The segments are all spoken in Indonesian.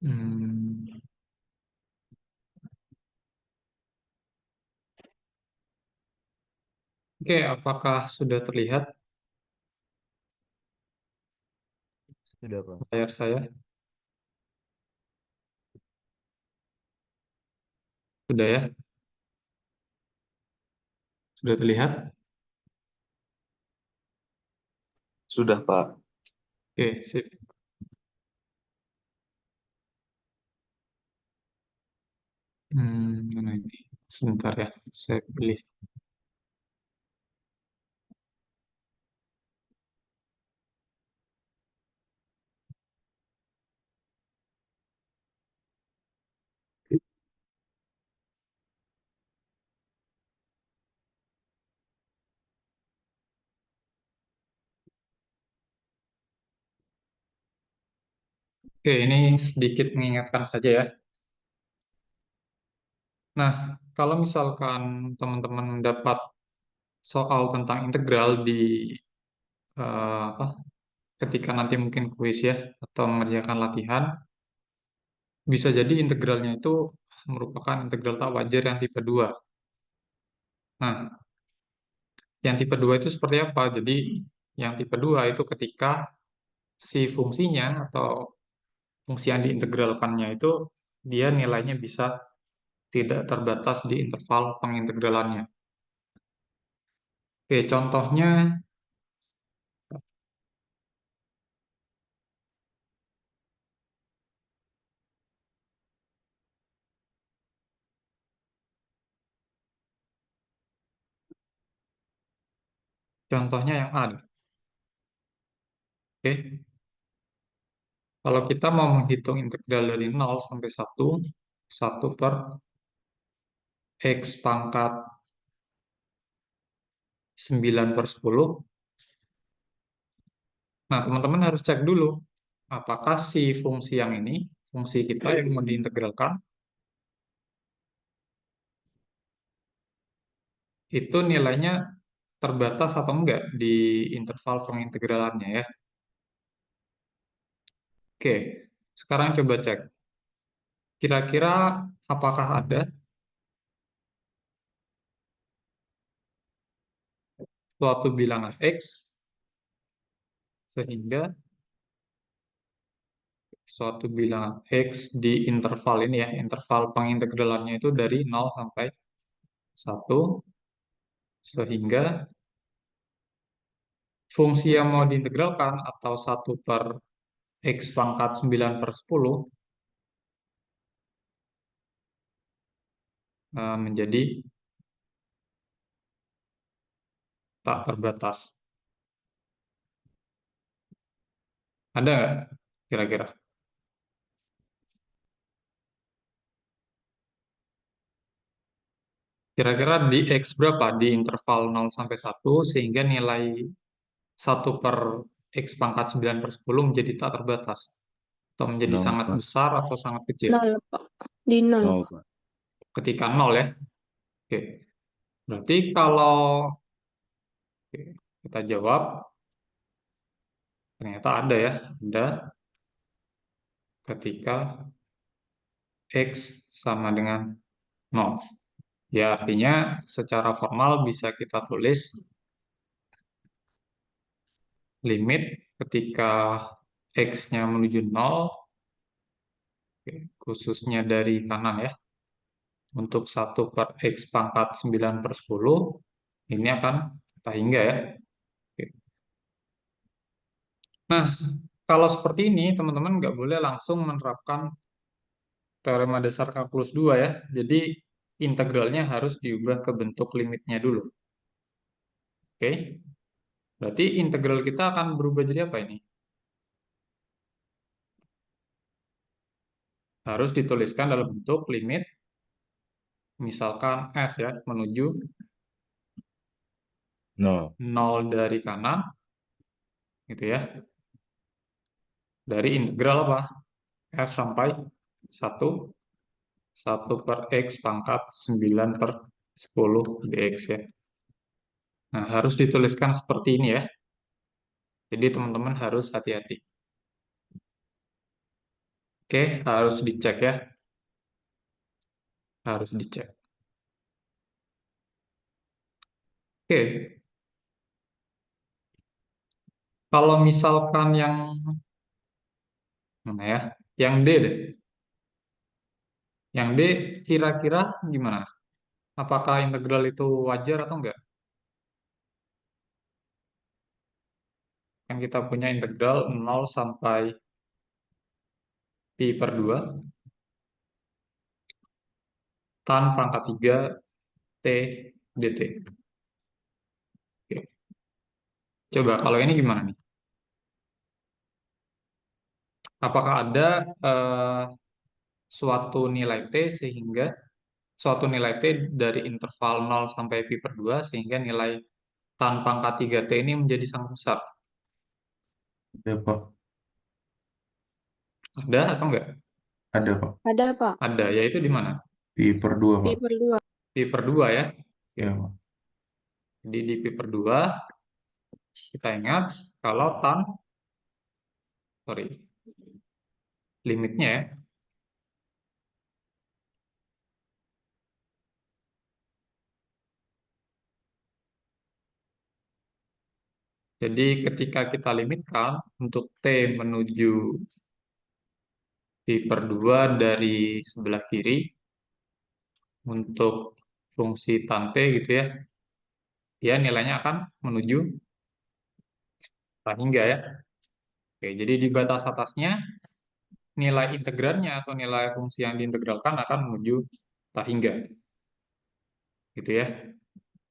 Hmm, Oke, apakah sudah terlihat Sudah, Pak. layar saya? Sudah ya? Sudah terlihat? Sudah, Pak. Oke, sip. Mana ini? Sebentar ya, saya pilih. Oke, ini sedikit mengingatkan saja ya. Nah, kalau misalkan teman-teman mendapat soal tentang integral di apa, ketika nanti mungkin kuis ya, atau mengerjakan latihan, bisa jadi integralnya itu merupakan integral tak wajar yang tipe 2. Nah, yang tipe 2 itu seperti apa? Jadi, yang tipe 2 itu ketika si fungsinya atau fungsi yang diintegralkannya itu dia nilainya bisa tidak terbatas di interval pengintegralannya. Oke, contohnya yang A. Oke, kalau kita mau menghitung integral dari 0 sampai 1, 1 per X pangkat 9 per 10. Nah, teman-teman harus cek dulu apakah si fungsi yang ini, fungsi kita yang mau diintegralkan, itu nilainya terbatas atau enggak di interval pengintegralannya ya. Oke, sekarang coba cek. Kira-kira apakah ada suatu bilangan X sehingga suatu bilangan X di interval ini ya, interval pengintegralannya itu dari 0 sampai 1, sehingga fungsi yang mau diintegralkan atau 1 per X pangkat 9 per 10 menjadi tak terbatas. Ada nggak kira-kira? Kira-kira di X berapa di interval 0 sampai 1 sehingga nilai 1 per X pangkat 9 per 10 menjadi tak terbatas? Atau menjadi Nol, sangat Pak. besar atau sangat kecil? Nol, Pak. Di nol. Nol, Pak. Ketika 0 ya. Oke. Berarti kalau oke, kita jawab, ternyata ada ya. Ada ketika X sama dengan 0. Ya, artinya secara formal bisa kita tulis limit ketika X-nya menuju 0, oke, khususnya dari kanan ya, untuk 1 per X pangkat 9 per 10, ini akan kita hingga ya. Oke. Nah, kalau seperti ini, teman-teman nggak boleh langsung menerapkan teorema dasar kalkulus 2 ya. Jadi, integralnya harus diubah ke bentuk limitnya dulu. Oke, berarti integral kita akan berubah jadi apa ini? Harus dituliskan dalam bentuk limit, misalkan S ya, menuju Nol. 0 dari kanan, gitu ya. Dari integral apa? S sampai 1, 1 per X pangkat 9 per 10 dx ya. Nah, harus dituliskan seperti ini ya. Jadi teman-teman harus hati-hati. Oke, harus dicek ya. Harus dicek. Oke, kalau misalkan yang mana ya? Yang D deh. Yang D kira-kira gimana? Apakah integral itu wajar atau enggak? Kan kita punya integral 0 sampai pi per 2 tan pangkat 3 t dt. Oke. Coba kalau ini gimana nih? Apakah ada eh, suatu nilai t sehingga suatu nilai t dari interval 0 sampai pi per 2 sehingga nilai tan pangkat 3t ini menjadi sangat besar? Ada Pak. Ada atau enggak? Ada Pak. Ada, Pak. Ada, yaitu di mana? Pi per 2 Pi Pak. per 2. Pi per 2 ya. Oke. Ya Pak. Jadi di pi per 2 kita ingat kalau tan, sorry, limitnya ya. Jadi ketika kita limitkan untuk t menuju pi per 2 dari sebelah kiri untuk fungsi tan t gitu ya, ya nilainya akan menuju tan hingga ya. Oke, jadi di batas atasnya nilai integralnya atau nilai fungsi yang diintegralkan akan menuju tan hingga gitu ya.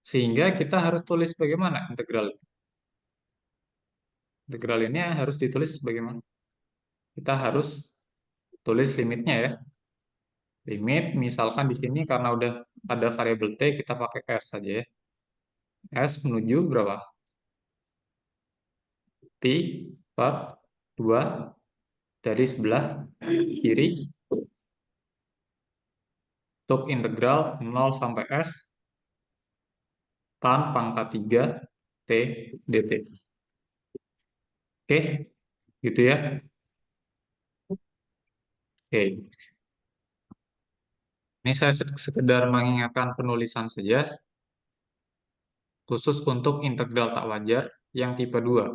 Sehingga kita harus tulis bagaimana integral. Integral ini harus ditulis bagaimana? Kita harus tulis limitnya ya. Limit misalkan di sini karena udah ada variabel t kita pakai s saja ya. S menuju berapa? Pi per 2 dari sebelah kiri untuk integral 0 sampai S tan pangkat 3 T dt. Oke, gitu ya. Oke, ini saya sekedar mengingatkan penulisan saja, khusus untuk integral tak wajar yang tipe 2.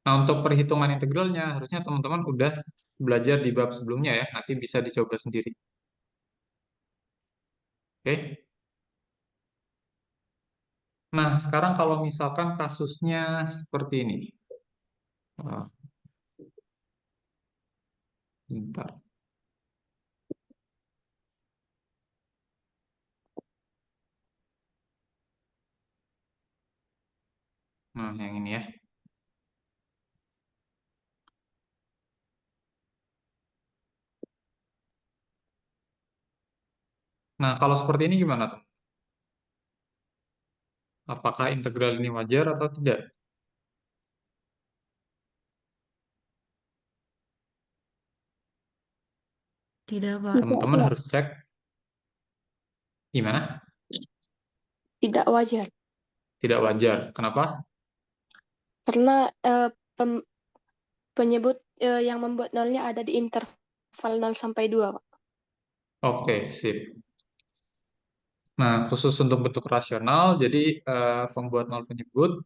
Nah, untuk perhitungan integralnya, harusnya teman-teman udah belajar di bab sebelumnya ya, nanti bisa dicoba sendiri. Oke. Nah, sekarang kalau misalkan kasusnya seperti ini. Ah, bentar. Nah, yang ini ya. Nah, kalau seperti ini gimana tuh? Apakah integral ini wajar atau tidak? Tidak, Pak. Tidak, Teman-teman Pak. harus cek gimana? Tidak wajar. Tidak wajar. Kenapa? Karena penyebut yang membuat nolnya ada di interval 0 sampai 2, Pak. Oke, sip. Nah, khusus untuk bentuk rasional, jadi pembuat nol penyebut,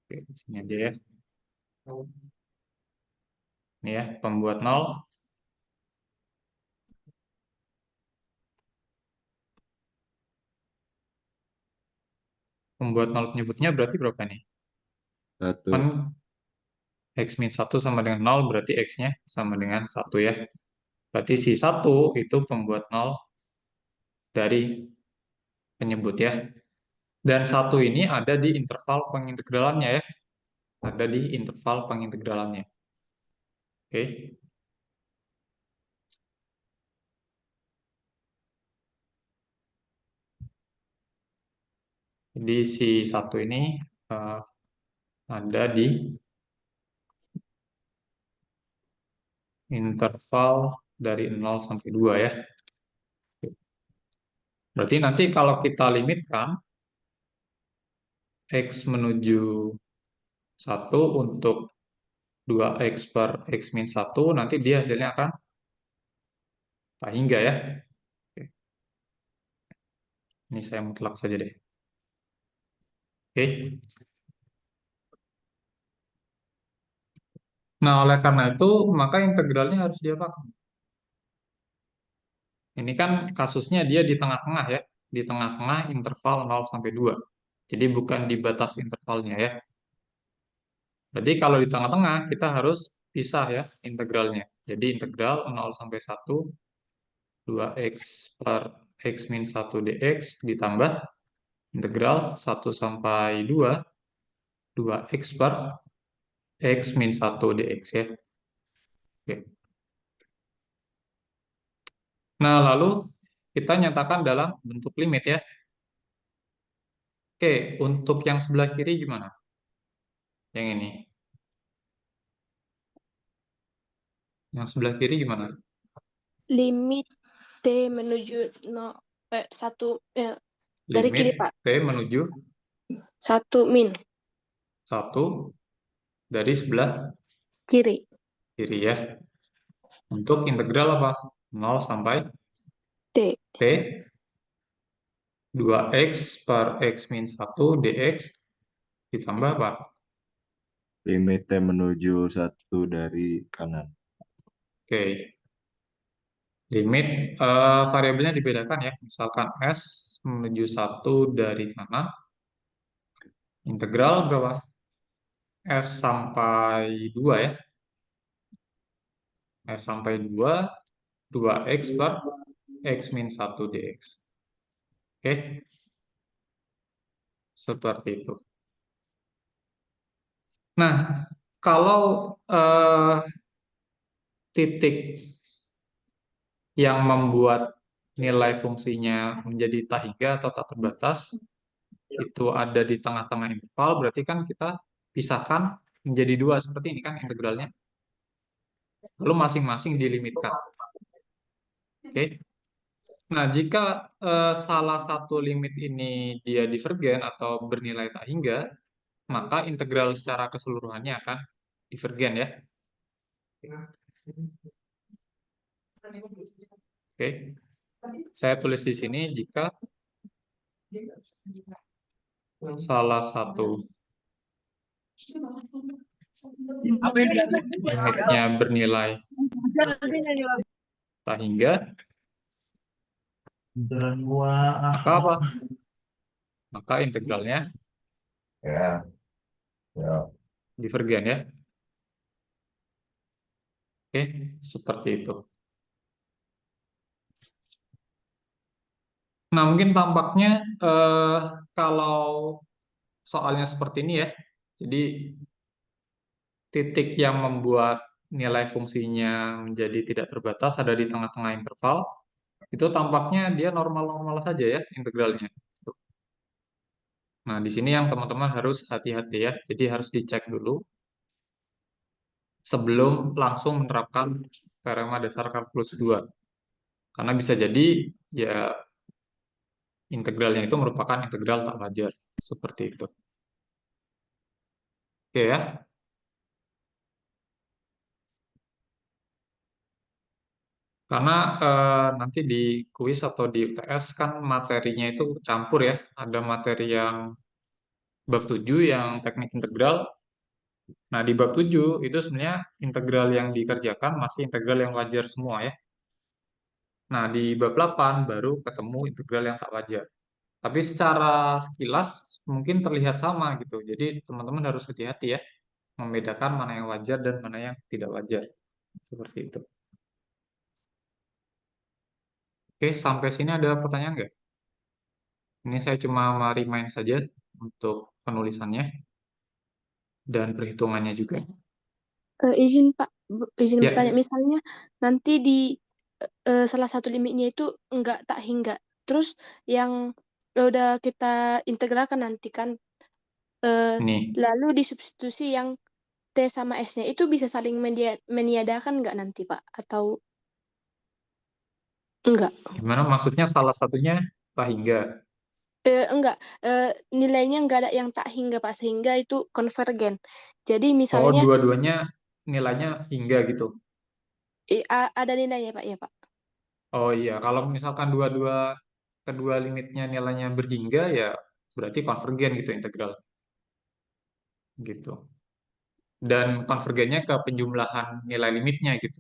oke, di sini aja ya. Ini ya, pembuat nol. Pembuat nol penyebutnya berarti berapa nih? Satu. Kan X min 1 sama dengan nol, berarti X-nya sama dengan 1 ya. Berarti si 1 itu pembuat nol dari penyebut ya. Dan 1 ini ada di interval pengintegralannya ya. Ada di interval pengintegralannya. Oke. Jadi si 1 ini eh, ada di interval dari 0 sampai 2 ya. Berarti nanti kalau kita limitkan X menuju 1 untuk 2X per X min 1, nanti dia hasilnya akan tak hingga ya. Oke. Ini saya mutlak saja deh. Oke. Nah, oleh karena itu, maka integralnya harus diapakan? Ini kan kasusnya dia di tengah-tengah ya. Di tengah-tengah interval 0 sampai 2. Jadi bukan di batas intervalnya ya. Berarti kalau di tengah-tengah, kita harus pisah ya integralnya. Jadi integral 0 sampai 1, 2x per x min 1 dx ditambah integral 1 sampai 2, 2x per x min 1 dx ya. Oke. Nah, lalu kita nyatakan dalam bentuk limit ya. Oke, untuk yang sebelah kiri gimana? Yang ini. Yang sebelah kiri gimana? Limit T menuju 1 dari Limit kiri, Pak. T menuju 1 min 1 dari sebelah kiri. kiri ya. Untuk integral apa? 0 sampai T. T 2x per x min 1 dx ditambah apa? Limit T menuju 1 dari kanan. Oke. Limit variabelnya dibedakan ya. Misalkan S menuju 1 dari kanan. Integral berapa? S sampai 2 ya. S sampai 2, 2x per x min 1 dx. Oke. Seperti itu. Nah, kalau titik yang membuat nilai fungsinya menjadi tak hingga atau tak terbatas itu ada di tengah-tengah interval, berarti kan kita pisahkan menjadi dua seperti ini kan integralnya. Lalu masing-masing dilimitkan. Oke. Nah, jika salah satu limit ini dia divergen atau bernilai tak hingga, maka integral secara keseluruhannya akan divergen ya. Oke. Saya tulis di sini jika salah satu limitnya bernilai tak hingga, maka apa? Maka integralnya Ya, ya. divergen ya. Oke, seperti itu. Nah, mungkin tampaknya kalau soalnya seperti ini ya. Jadi titik yang membuat nilai fungsinya menjadi tidak terbatas ada di tengah-tengah interval. Itu tampaknya dia normal-normal saja ya integralnya. Nah, di sini yang teman-teman harus hati-hati ya. Jadi harus dicek dulu sebelum langsung menerapkan teorema dasar kalkulus 2. Karena bisa jadi ya integralnya itu merupakan integral tak wajar. Seperti itu. Oke ya. Karena nanti di kuis atau di UTS kan materinya itu campur ya. Ada materi yang bab 7 yang teknik integral. Nah, di bab 7 itu sebenarnya integral yang dikerjakan masih integral yang wajar semua ya. Nah, di bab 8 baru ketemu integral yang tak wajar. Tapi secara sekilas mungkin terlihat sama gitu. Jadi teman-teman harus hati-hati ya. Membedakan mana yang wajar dan mana yang tidak wajar. Seperti itu. Oke, sampai sini ada pertanyaan nggak? Ini saya cuma remind saja untuk penulisannya dan perhitungannya juga. Izin Pak, izin Ya, bertanya. Misalnya nanti di salah satu limitnya itu enggak tak hingga. Terus yang udah kita integralkan nanti kan, ini. lalu disubstitusi yang T sama S-nya itu bisa saling meniadakan nggak nanti Pak? Atau enggak? Gimana maksudnya salah satunya tak hingga? Enggak, nilainya enggak ada yang tak hingga Pak, sehingga itu konvergen. Jadi Oh, misalnya dua-duanya nilainya hingga gitu. ada nilainya Pak, ya Pak. Oh iya, kalau misalkan kedua limitnya nilainya berhingga ya berarti konvergen gitu integral gitu. Dan konvergennya ke penjumlahan nilai limitnya gitu.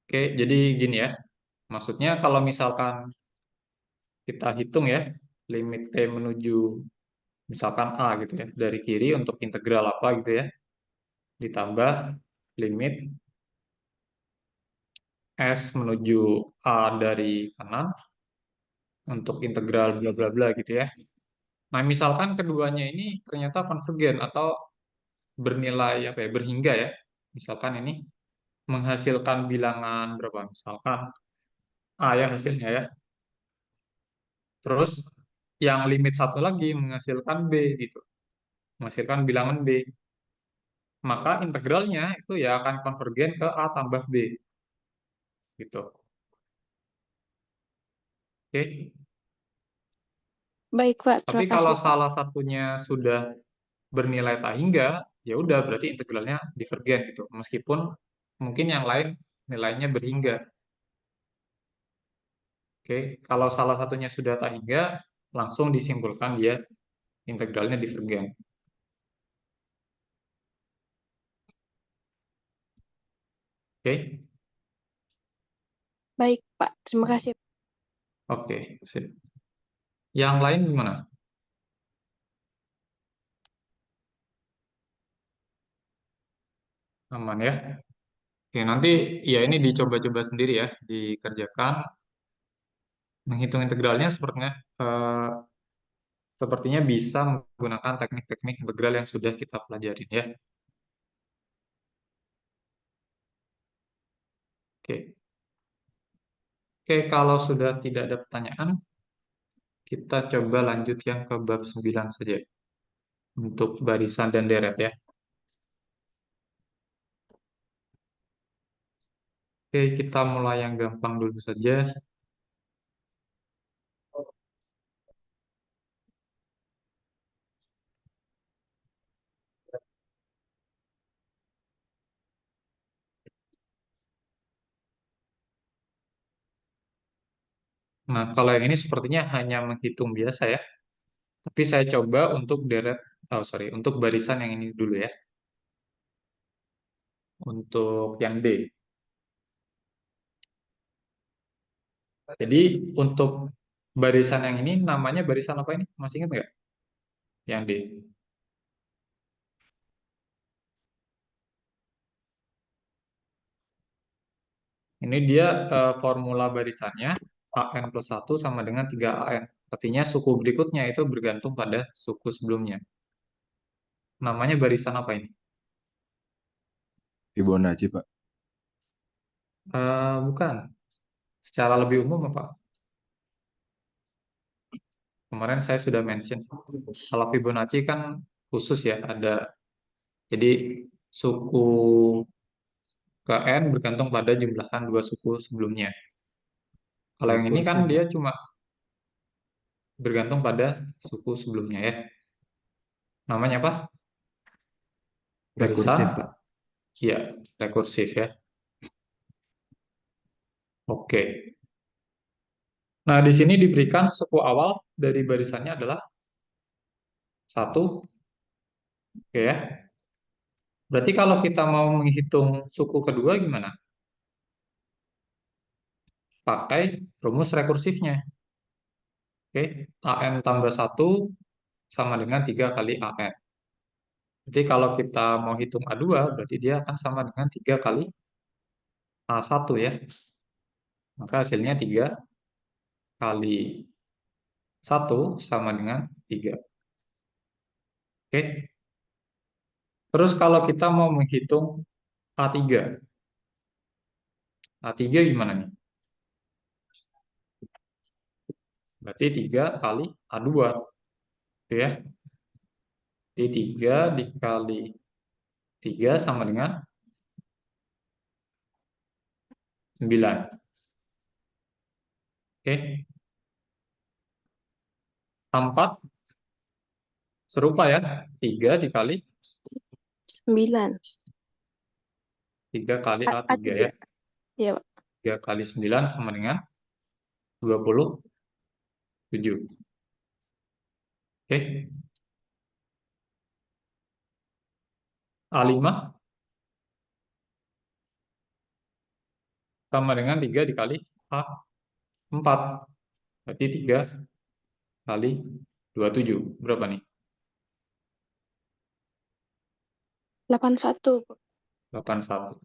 Oke, jadi gini ya. Maksudnya kalau misalkan kita hitung ya limit T menuju misalkan A gitu ya dari kiri untuk integral apa gitu ya ditambah limit S menuju A dari kanan untuk integral bla bla bla gitu ya. Nah, misalkan keduanya ini ternyata konvergen atau bernilai apa ya, berhingga ya. Misalkan ini menghasilkan bilangan berapa? Misalkan A ya hasilnya ya. Terus yang limit satu lagi menghasilkan B gitu. Menghasilkan bilangan B. Maka integralnya itu ya akan konvergen ke A tambah B gitu. Oke. Baik, Pak. Tapi Terima kalau kasih, Pak. salah satunya sudah bernilai tak hingga, ya udah berarti integralnya divergen gitu. Meskipun mungkin yang lain nilainya berhingga. Oke, kalau salah satunya sudah tak hingga, langsung disimpulkan dia integralnya divergen. Oke, Baik, Pak. Terima kasih. oke, sip. Yang lain gimana? Aman ya? Oke, nanti ya ini dicoba-coba sendiri ya, dikerjakan. Menghitung integralnya sepertinya bisa menggunakan teknik-teknik integral yang sudah kita pelajarin ya. Oke. Oke, kalau sudah tidak ada pertanyaan, kita coba lanjut yang ke bab 9 saja. Untuk barisan dan deret ya. Oke, kita mulai yang gampang dulu saja. Nah, kalau yang ini sepertinya hanya menghitung biasa ya. Tapi saya coba untuk untuk barisan yang ini dulu ya. Untuk yang D. Jadi untuk barisan yang ini namanya barisan apa ini? Masih ingat nggak? Yang D. Ini dia formula barisannya AN plus 1 sama dengan 3AN. Artinya suku berikutnya itu bergantung pada suku sebelumnya. Namanya barisan apa ini? Fibonacci, Pak. Bukan. Secara lebih umum apa? Kemarin saya sudah mention. Kalau Fibonacci kan khusus ya, ada. Jadi suku ke N bergantung pada jumlahan dua suku sebelumnya. Kalau yang ini kan Rekursif, dia Pak. cuma bergantung pada suku sebelumnya ya. Namanya apa? Barisan? Rekursif, Pak. Ya, rekursif ya. Oke. Nah, di sini diberikan suku awal dari barisannya adalah 1. Oke ya. Berarti kalau kita mau menghitung suku kedua gimana? Pakai rumus rekursifnya. Oke, AN tambah 1 sama dengan 3 kali AN. Jadi kalau kita mau hitung A2, berarti dia akan sama dengan 3 kali A1 ya. Maka hasilnya 3 kali 1 sama dengan 3. Oke. Terus kalau kita mau menghitung A3. A3 gimana nih? Berarti 3 kali A2. Gitu ya. Jadi 3 dikali 3 sama dengan 9. Oke. 4 serupa ya. 3 dikali 9. 3 kali A3 A3. ya. Iya, Pak. 3 kali 9 sama dengan 27. Oke. A5 sama dengan 3 dikali A4. Berarti 3 kali 27. Berapa nih? 81. 81.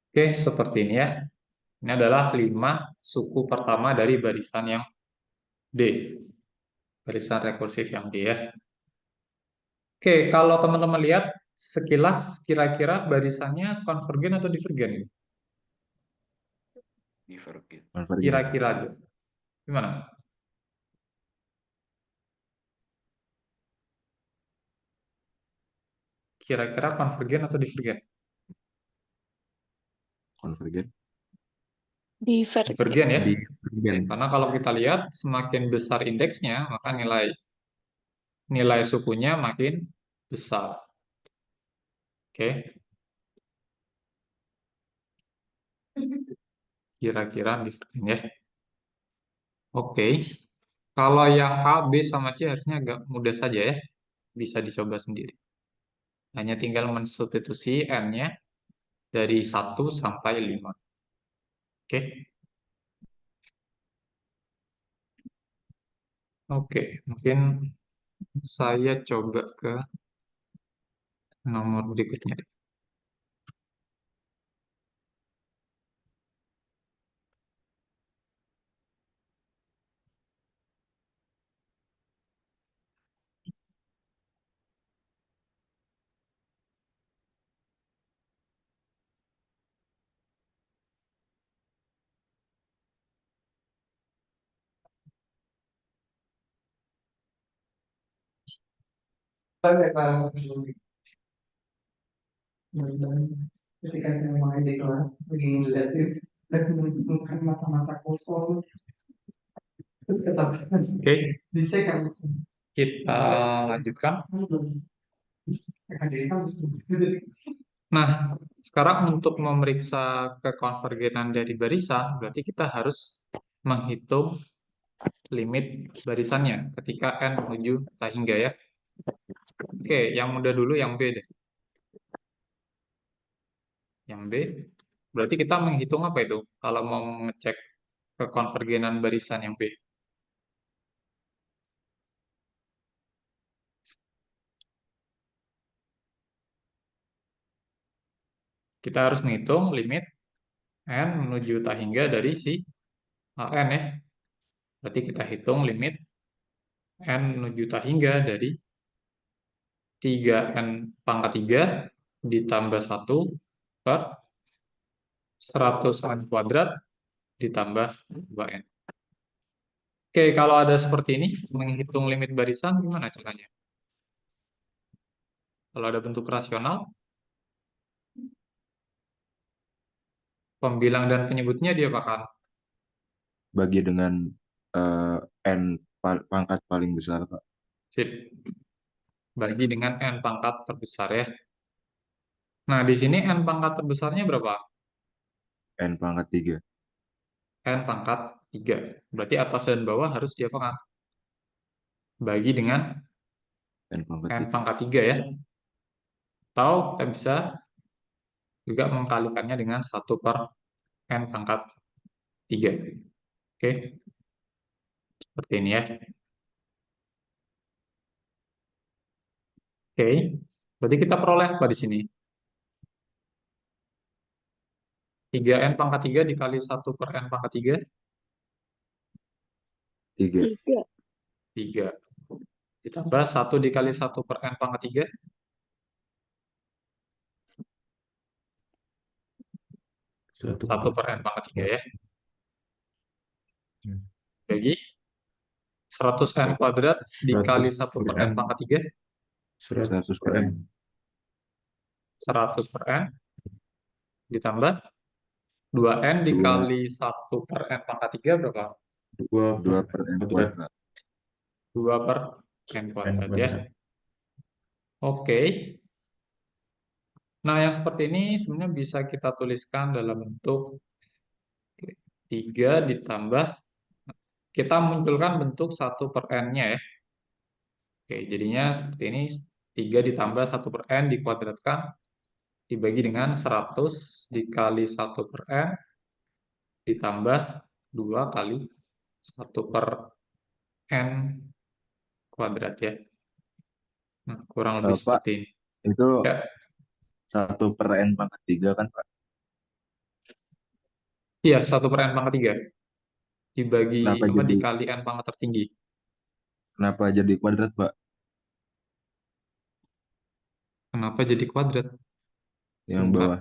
Oke, seperti ini ya. Ini adalah 5 suku pertama dari barisan yang D. Barisan rekursif yang D ya. Oke, kalau teman-teman lihat sekilas kira-kira barisannya konvergen atau divergen? Divergen. Konvergen. Kira-kira aja. Gimana? Kira-kira konvergen atau divergen? Konvergen. Divergen. Divergen ya. Divergen. Karena kalau kita lihat semakin besar indeksnya, maka nilai sukunya makin besar. Oke. Kira-kira divergen ya. Oke. Kalau yang A, B, sama C harusnya agak mudah saja ya. Bisa dicoba sendiri. Hanya tinggal mensubstitusi N-nya dari 1 sampai 5. Oke. Oke, mungkin saya coba ke nomor berikutnya. Ketika saya mulai di kelas begini liatin dan menemukan mata-mata kosong terus katakan Oke, dicek kan kita lanjutkan. akan jadi kan Nah, sekarang untuk memeriksa kekonvergenan dari barisan, berarti kita harus menghitung limit barisannya ketika N menuju tak hingga ya. Oke, yang mudah dulu yang B deh. Yang B, berarti kita menghitung apa itu? Kalau mau mengecek kekonvergenan barisan yang B. Kita harus menghitung limit N menuju tak hingga dari si AN ya. Berarti kita hitung limit N menuju tak hingga dari 3N pangkat 3 ditambah 1 per 100N kuadrat ditambah 2N. Oke, kalau ada seperti ini, menghitung limit barisan gimana caranya? Kalau ada bentuk rasional, pembilang dan penyebutnya diapakan? Bagi dengan N pangkat paling besar, Pak. Sip. Bagi dengan N pangkat terbesar ya. Nah, di sini N pangkat terbesarnya berapa? N pangkat 3. N pangkat 3. Berarti atas dan bawah harus diapakan? Bagi dengan N pangkat N 3. pangkat 3 ya. Atau kita bisa juga mengkalikannya dengan 1 per N pangkat 3. Oke. Seperti ini ya. Oke. Berarti kita peroleh apa di sini? 3N pangkat 3 dikali 1 per N pangkat 3. 3. 3. Ditambah 1 dikali 1 per N pangkat 3. 1 per N pangkat 3 ya. Bagi 100N kuadrat dikali 1 per N pangkat 3. 100 per N. 100 per N. Ditambah 2N dikali 1 per N pangkat 3 berapa? 2 per N kuadrat. kuadrat. 2 per N kuadrat ya. Oke. Nah, yang seperti ini sebenarnya bisa kita tuliskan dalam bentuk 3 ditambah, kita munculkan bentuk 1/n-nya ya. Oke, jadinya seperti ini, 3 ditambah 1/n dikuadratkan, dibagi dengan 100 dikali 1/n, ditambah 2 kali 1/n kuadrat ya. Nah, kurang lebih Pak, seperti ini. itu Ya, 1/n⁻³ kan, Pak? iya, 1/n⁻³ dibagi Kenapa apa jadi dikali n pangkat tertinggi. kenapa jadi kuadrat, Pak? Kenapa jadi kuadrat? Yang Sebentar. bawah,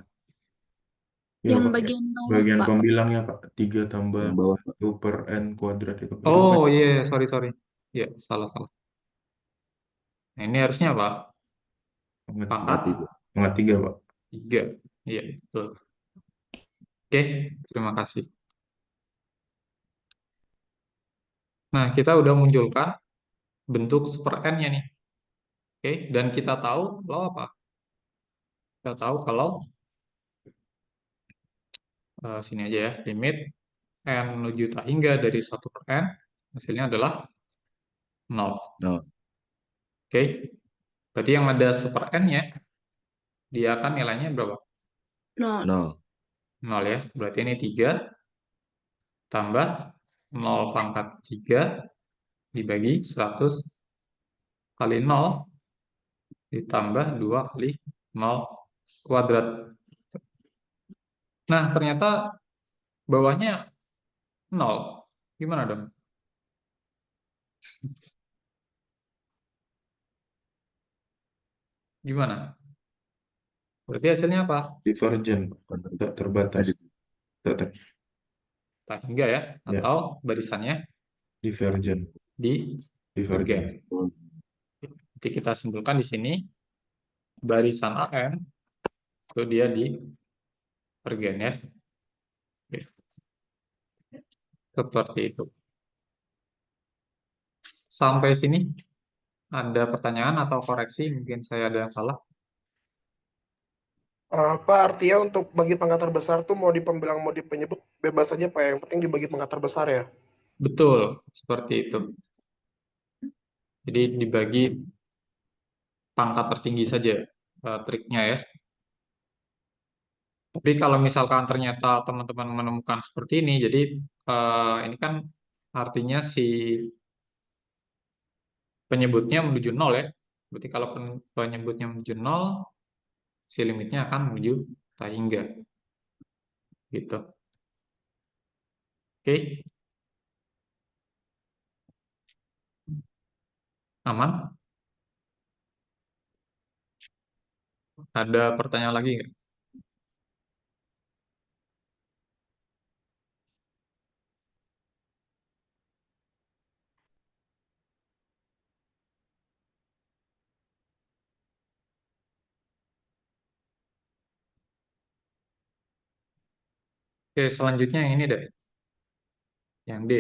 Ya, Yang Pak. bagian bawah, Bagian Pak. pembilangnya, Pak. 3 tambah yang bawah, Pak. 1/n² itu. Itu Oh bukan iya, sorry. Iya, salah. Nah, ini harusnya apa? pangkat Pangkat 3. 3, Pak. 3. Iya, betul. Oke, terima kasih. Nah, kita udah munculkan bentuk 1/n-nya nih. Oke, dan kita tahu kalau apa? Kita tahu kalau sini aja ya, limit n menuju tak hingga dari 1/n, hasilnya adalah 0. No, Oke, berarti yang ada 1/n-nya, dia akan nilainya berapa? 0. 0. 0 ya, berarti ini 3 tambah 0/3 dibagi 100 kali 0 ditambah 2 kali 0 kuadrat. Nah, ternyata bawahnya 0. Gimana dong? Gimana? Berarti hasilnya apa? Divergen, Pak. Tak terbatas. Tak ter Tak hingga ya, Ya, atau barisannya divergen. di Divergen. pergen. Jadi kita simpulkan di sini barisan AN itu dia di pergen ya. Oke. Seperti itu. Sampai sini ada pertanyaan atau koreksi? Mungkin saya ada yang salah. Pak, artinya untuk bagi pangkat terbesar tuh mau di pembilang mau di penyebut bebas aja Pak, yang penting dibagi pangkat terbesar ya. Betul, seperti itu. Jadi dibagi pangkat tertinggi saja triknya ya. Tapi kalau misalkan ternyata teman-teman menemukan seperti ini, jadi ini kan artinya si penyebutnya menuju 0 ya. Berarti kalau penyebutnya menuju 0, si limitnya akan menuju tak hingga. Gitu. Oke, aman? Ada pertanyaan lagi nggak? Oke, selanjutnya yang ini deh. Yang D.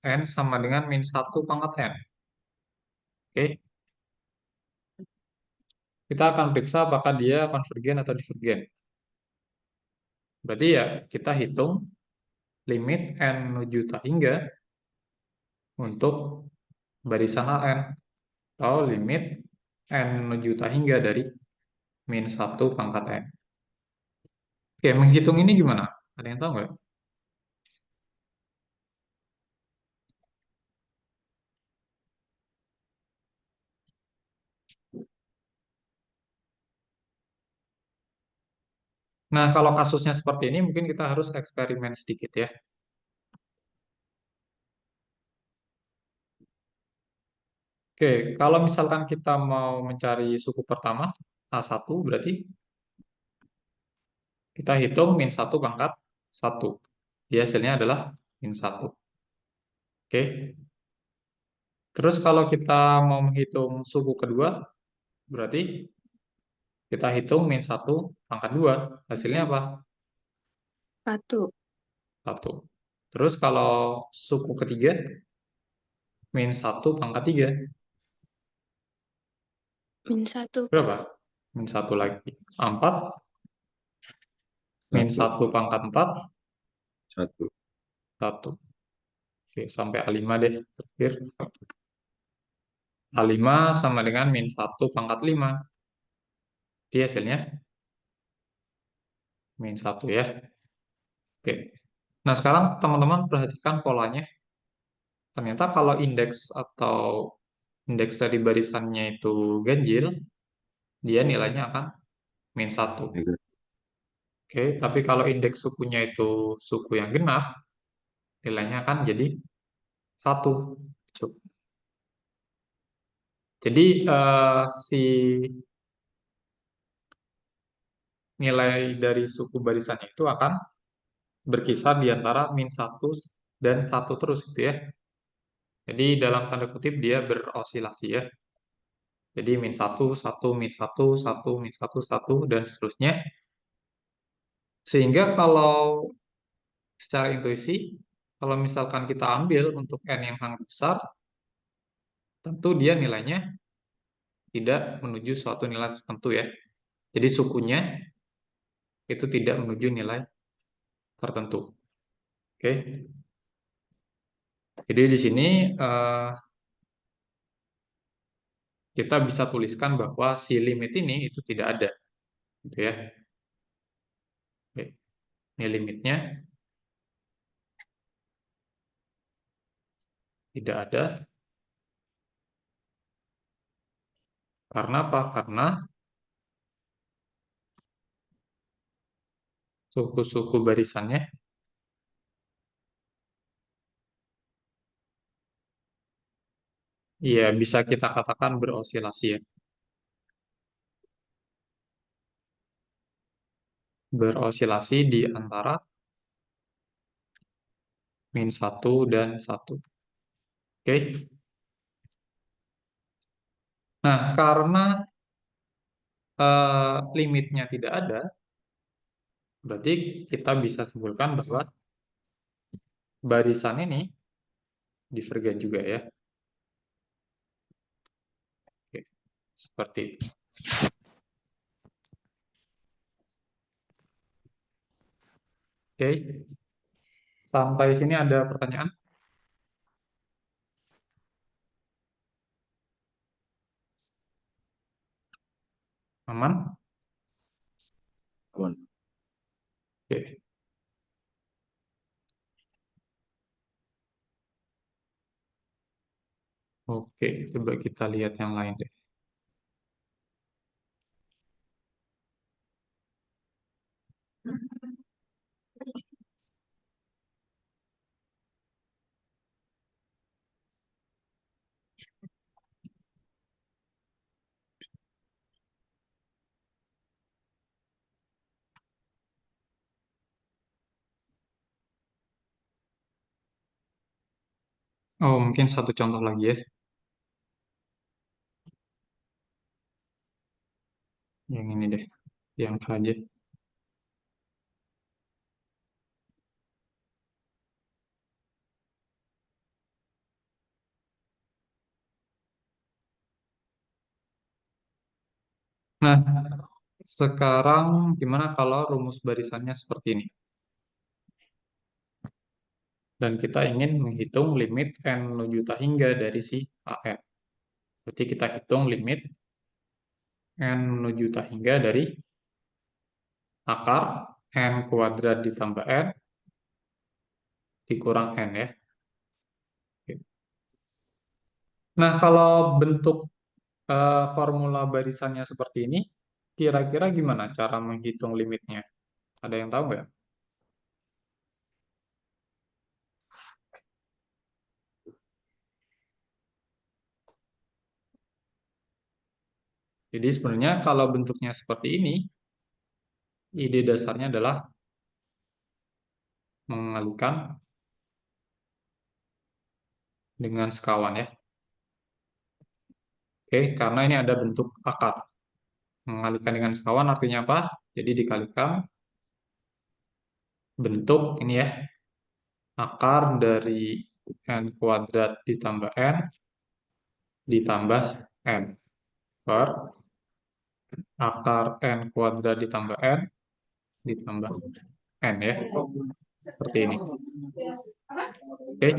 N sama dengan -1/n. Oke, kita akan periksa apakah dia konvergen atau divergen. Berarti ya kita hitung limit n menuju tak hingga untuk barisan AN atau limit n menuju tak hingga dari -1/n. Oke, menghitung ini gimana? Ada yang tahu nggak? Nah, kalau kasusnya seperti ini, mungkin kita harus eksperimen sedikit ya. Oke, kalau misalkan kita mau mencari suku pertama, A1 berarti kita hitung -1/1. Jadi hasilnya adalah -1. Oke. Terus kalau kita mau menghitung suku kedua, berarti kita hitung -1/2. Hasilnya apa? 1. 1. Terus kalau suku ketiga, -1/3. -1. Berapa? Min 1 lagi. 4. Min 1 pangkat 4. 1. 1. Oke, sampai A5 deh. Terakhir. A5 sama dengan min 1 pangkat 5. Jadi hasilnya min 1 ya. Oke. Nah, sekarang teman-teman perhatikan polanya. Ternyata kalau indeks atau indeks dari barisannya itu ganjil, dia nilainya akan min 1. Oke, tapi kalau indeks sukunya itu suku yang genap, nilainya akan jadi 1. Jadi si nilai dari suku barisannya itu akan berkisar di antara min 1 dan 1 terus gitu ya. Jadi dalam tanda kutip dia berosilasi ya. Jadi min 1, 1, min 1, 1, min 1, 1, dan seterusnya. Sehingga kalau secara intuisi, kalau misalkan kita ambil untuk N yang sangat besar, tentu dia nilainya tidak menuju suatu nilai tertentu ya. Jadi sukunya itu tidak menuju nilai tertentu. Oke. Jadi di sini kita bisa tuliskan bahwa si limit ini itu tidak ada. Gitu ya. Oke. Ini limitnya tidak ada. Karena apa? Karena suku-suku barisannya ya bisa kita katakan berosilasi ya. Berosilasi di antara min 1 dan 1. Oke. Nah, karena limitnya tidak ada, berarti kita bisa simpulkan bahwa barisan ini divergen juga ya. Oke. Seperti itu. Oke. Sampai sini ada pertanyaan? Aman? Aman. Oke. Oke, coba kita lihat yang lain deh. Oh, mungkin satu contoh lagi ya. Yang ini deh. Yang A aja. Nah, sekarang gimana kalau rumus barisannya seperti ini? Dan kita ingin menghitung limit N menuju tak hingga dari si AN. Berarti kita hitung limit N menuju tak hingga dari akar N kuadrat ditambah N dikurang N ya. Nah, kalau bentuk formula barisannya seperti ini, kira-kira gimana cara menghitung limitnya? Ada yang tahu nggak? Jadi sebenarnya kalau bentuknya seperti ini, ide dasarnya adalah mengalihkan dengan sekawan ya. Oke, karena ini ada bentuk akar. Mengalihkan dengan sekawan artinya apa? Jadi dikalikan bentuk ini ya, akar dari N kuadrat ditambah N ditambah N per akar n kuadrat ditambah n ditambah n ya. Seperti ini. Oke.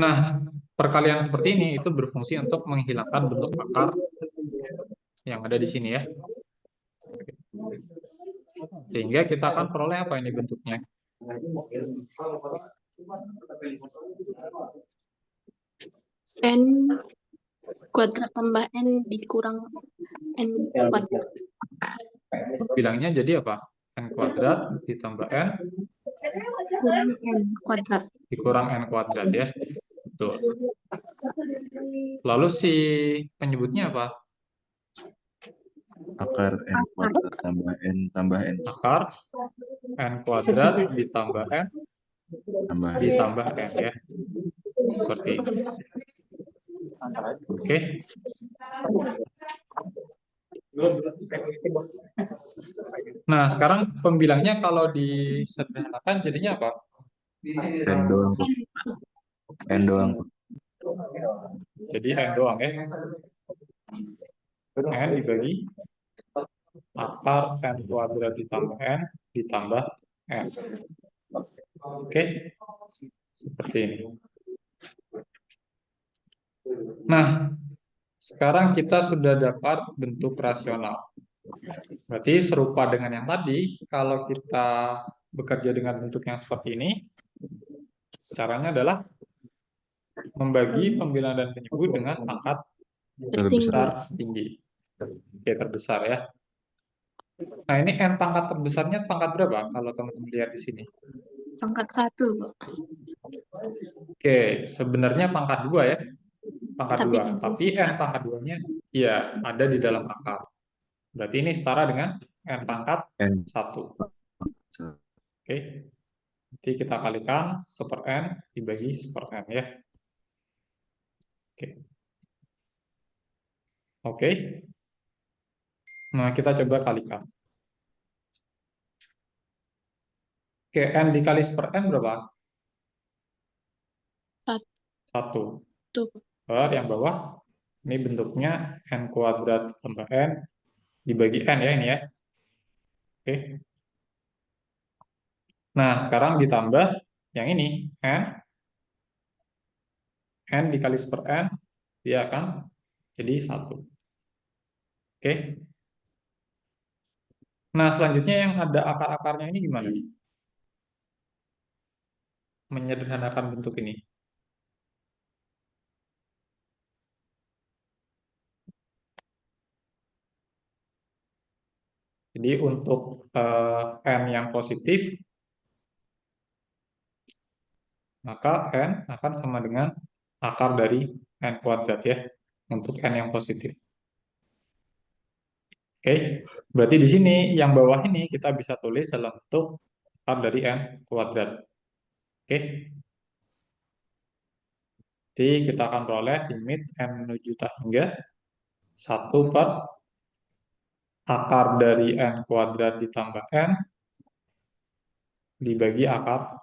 Nah, perkalian seperti ini itu berfungsi untuk menghilangkan bentuk akar yang ada di sini ya. Sehingga kita akan peroleh apa ini bentuknya? N kuadrat tambah N dikurang N kuadrat. Bilangnya jadi apa? N kuadrat ditambah n Kurang N kuadrat. dikurang n kuadrat ya. Betul. Lalu si penyebutnya apa? Akar n kuadrat tambah n. Akar n kuadrat ditambah n Tambah n. ditambah n ya. Seperti ini. Oke. Nah, sekarang pembilangnya kalau disederhanakan jadinya apa? N doang, Pak. N doang, Pak. Jadi n doang ya. N dibagi akar n kuadrat ditambah n ditambah n. Oke. Seperti ini. Nah, sekarang kita sudah dapat bentuk rasional. Berarti serupa dengan yang tadi, kalau kita bekerja dengan bentuk yang seperti ini, caranya adalah membagi pembilang dan penyebut dengan pangkat besar tinggi. Oke, terbesar ya. Nah, ini n pangkat terbesarnya pangkat berapa kalau teman-teman lihat di sini? Pangkat 1, Pak. Oke, sebenarnya pangkat 2 ya. Pangkat Tapi- 2. Tapi n pangkat 2-nya ya ada di dalam akar. Berarti ini setara dengan n pangkat N. 1. Oke. Nanti kita kalikan 1/n dibagi 1/n ya. Oke. Oke. Nah, kita coba kalikan. Oke, n dikali 1/n berapa? 1. Tuh. Yang bawah, ini bentuknya n kuadrat tambah n dibagi n ya ini ya. Oke. Nah, sekarang ditambah yang ini, n dikali 1/n, dia akan jadi 1. Oke. Nah, selanjutnya yang ada akar-akarnya ini gimana nih? Menyederhanakan bentuk ini. Jadi untuk n yang positif, maka n akan sama dengan akar dari n kuadrat ya, untuk n yang positif. Oke, berarti di sini yang bawah ini kita bisa tulis dalam bentuk akar dari n kuadrat. Oke, jadi kita akan peroleh limit n menuju tak hingga 1 per akar dari n kuadrat ditambah n dibagi akar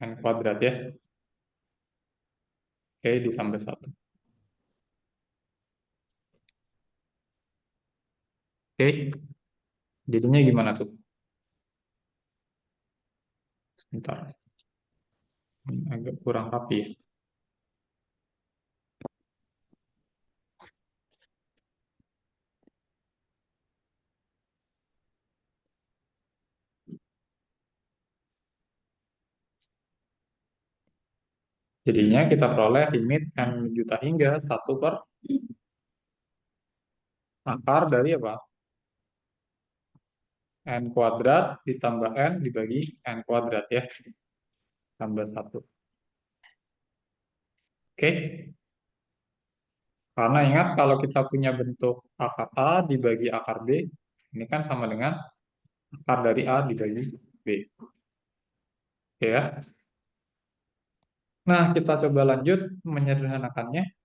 n kuadrat ya. Oke, ditambah 1. Oke, jadinya gimana tuh? Sebentar. Ini agak kurang rapi ya. Jadinya kita peroleh limit n menuju tak hingga 1 per akar dari apa? N kuadrat ditambah n dibagi n kuadrat ya. Tambah 1. Oke. Karena ingat kalau kita punya bentuk akar A dibagi akar B, ini kan sama dengan akar dari A dibagi B. Oke ya. Nah, kita coba lanjut menyederhanakannya.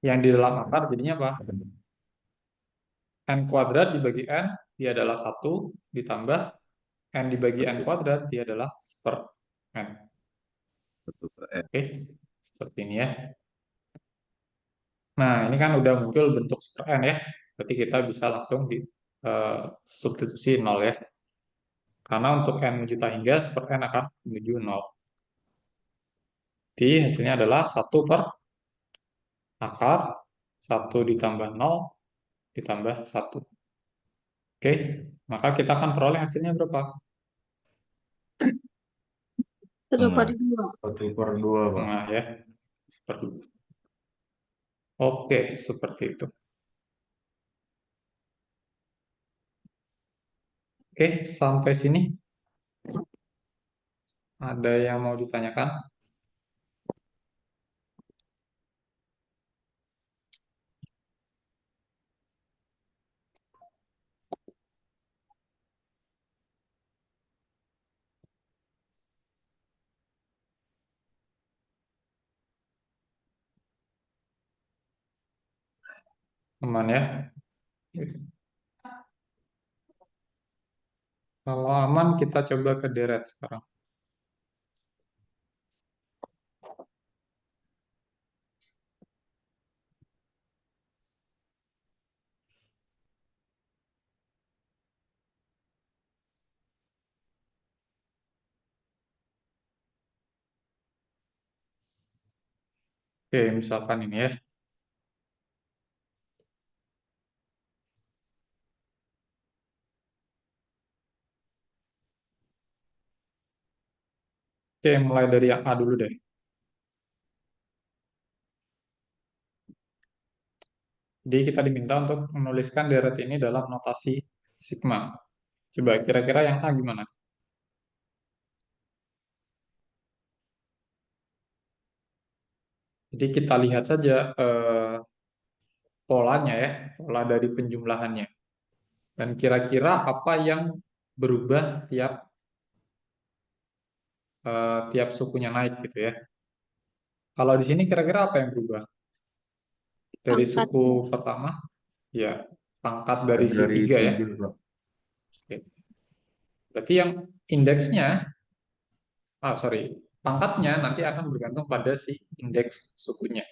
Yang di dalam akar jadinya apa? N kuadrat dibagi N, dia adalah 1, ditambah N dibagi N kuadrat, dia adalah 1/n. 1/n. Oke, Seperti ini ya. Nah, ini kan udah muncul bentuk super N ya. Berarti kita bisa langsung di substitusi 0 ya. Karena untuk N juta hingga super N akan menuju 0. Jadi hasilnya adalah 1 per akar 1 ditambah 0 ditambah 1. Oke, maka kita akan peroleh hasilnya berapa? 1/2. 1/2, Pak. Nah ya, seperti itu. Oke, seperti itu. Oke, sampai sini. Ada yang mau ditanyakan? Aman ya? Kalau aman, kita coba ke deret sekarang. Oke, misalkan ini ya. Oke, mulai dari yang A dulu deh. Jadi kita diminta untuk menuliskan deret ini dalam notasi sigma. Coba kira-kira yang A gimana? Jadi kita lihat saja polanya ya, pola dari penjumlahannya. Dan kira-kira apa yang berubah tiap sukunya naik gitu ya. Kalau di sini kira-kira apa yang berubah? Dari suku Pangkatnya. pertama, ya pangkat dari si Dari 3 ya. 7, Pak. Oke. Berarti yang indeksnya, sorry, pangkatnya nanti akan bergantung pada si indeks sukunya.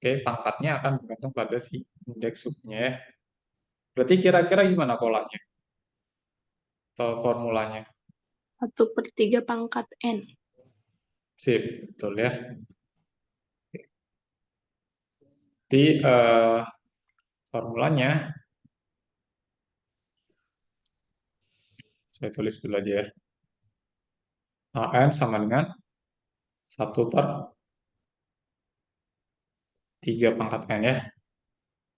Oke, pangkatnya akan bergantung pada si indeks sukunya ya. Berarti kira-kira gimana polanya? Atau formulanya? 1/3 pangkat N. Sip, betul ya. Jadi formulanya, saya tulis dulu aja ya. AN sama dengan 1/3 pangkat N ya.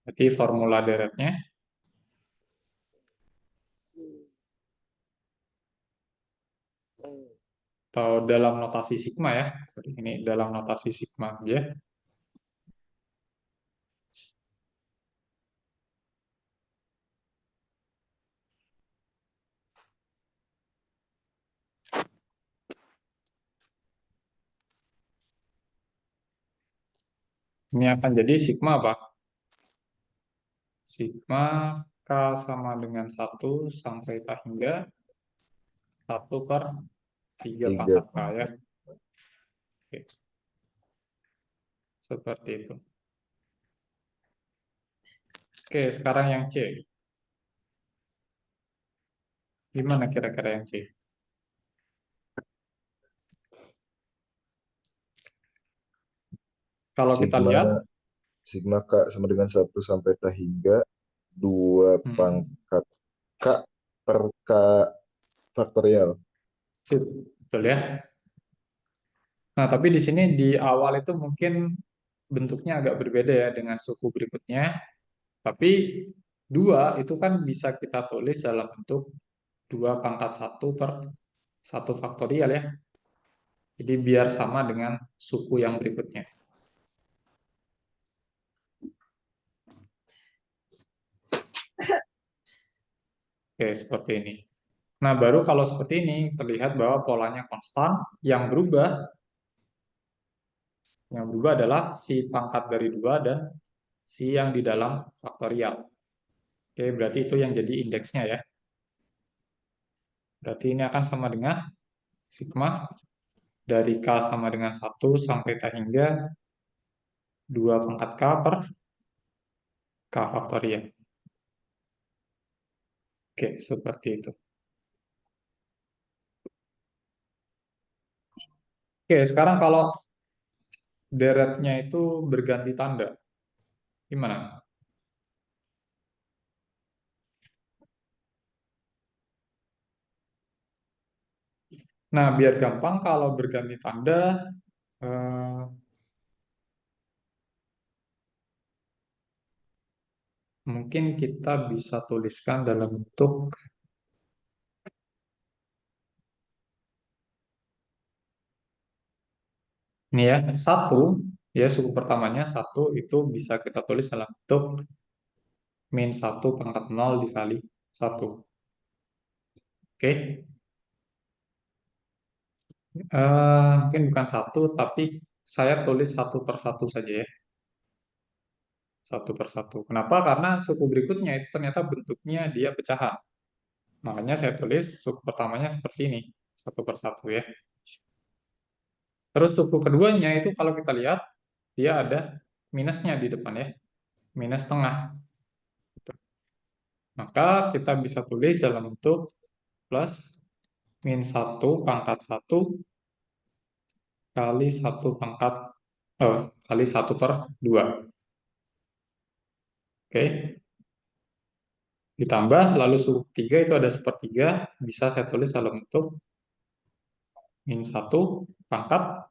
Berarti formula deretnya atau dalam notasi sigma ya. Sorry, ini dalam notasi sigma aja. Ini akan jadi sigma apa? Sigma K sama dengan 1 sampai K hingga 1/3 Tiga. pangkat K ya. Oke. Seperti itu. Oke, sekarang yang C. Gimana kira-kira yang C? Kalau kita Sigma lihat, Sigma K sama dengan 1 sampai K hingga 2 pangkat K per K faktorial. sip, betul ya. Nah, tapi di sini di awal itu mungkin bentuknya agak berbeda ya dengan suku berikutnya. Tapi 2 itu kan bisa kita tulis dalam bentuk 2/1/1 faktorial ya. Jadi biar sama dengan suku yang berikutnya. Oke, seperti ini. Nah, baru kalau seperti ini terlihat bahwa polanya konstan, yang berubah adalah si pangkat dari 2 dan si yang di dalam faktorial. Oke, berarti itu yang jadi indeksnya ya. Berarti ini akan sama dengan sigma dari K sama dengan 1 sampai K hingga 2 pangkat K per K faktorial. Oke, seperti itu. Oke, sekarang kalau deretnya itu berganti tanda, gimana? Nah, biar gampang kalau berganti tanda, eh, mungkin kita bisa tuliskan dalam bentuk ini ya, 1, ya suku pertamanya 1 itu bisa kita tulis dalam bentuk min 1 pangkat 0 dikali 1. Oke. Mungkin bukan 1, tapi saya tulis 1/1 saja ya. 1/1. Kenapa? Karena suku berikutnya itu ternyata bentuknya dia pecahan. Makanya saya tulis suku pertamanya seperti ini, 1/1 ya. Terus suku keduanya itu kalau kita lihat, dia ada minusnya di depan ya. Minus tengah. Maka kita bisa tulis dalam bentuk plus min 1 pangkat 1 kali 1 pangkat kali 1/2. Oke. Ditambah, lalu suku ketiga itu ada sepertiga, bisa saya tulis dalam bentuk min 1 pangkat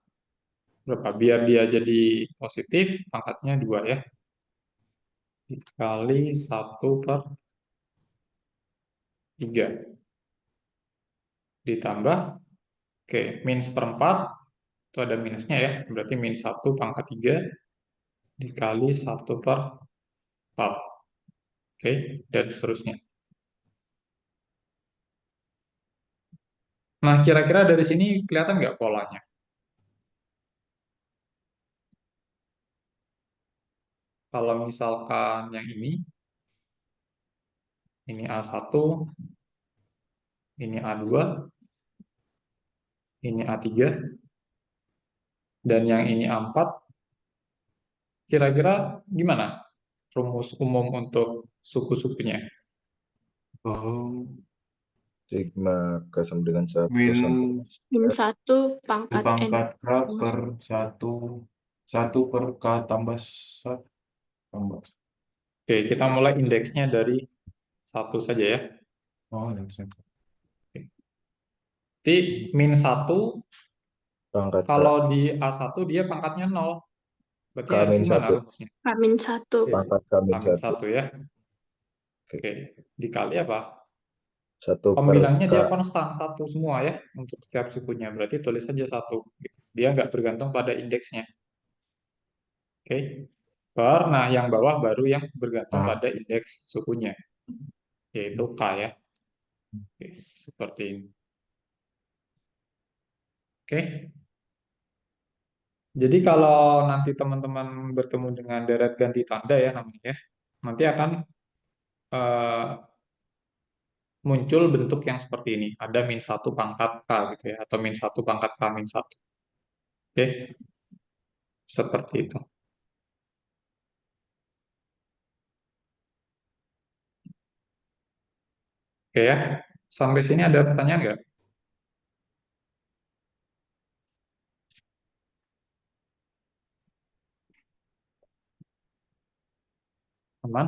berapa? Biar dia jadi positif, pangkatnya 2 ya. Dikali 1/3. Ditambah, oke, min 1/4, itu ada minusnya ya, berarti min 1 pangkat 3 dikali 1/4. Oke, dan seterusnya. Nah, kira-kira dari sini kelihatan nggak polanya? Kalau misalkan yang ini A1, ini A2, ini A3, dan yang ini A4, kira-kira gimana rumus umum untuk suku-sukunya? Oh, Sigma K sama dengan 1 min sampai min 1 pangkat N pangkat K minus per 1 per K tambah 1 tambah. Oke, kita mulai indeksnya dari 1 saja ya. Oh, ini bisa. Jadi min 1, pangkat K. kalau di A1 dia pangkatnya 0. Berarti K harus min gimana 1. rumusnya? K min 1 Oke, Pangkat K min K-1 1. ya. Oke. Oke, dikali apa? 1 per Pembilangnya K. dia konstan 1 semua ya untuk setiap sukunya. Berarti tulis saja 1. Dia nggak bergantung pada indeksnya. Oke. Nah yang bawah baru yang bergantung Ah, pada indeks sukunya, yaitu K ya. Oke, seperti ini. Oke. Jadi kalau nanti teman-teman bertemu dengan deret ganti tanda ya namanya, nanti akan eh, muncul bentuk yang seperti ini. Ada min 1 pangkat K gitu ya, atau min 1 pangkat K min 1. Oke, seperti itu. Oke ya, sampai sini ada pertanyaan nggak? Aman?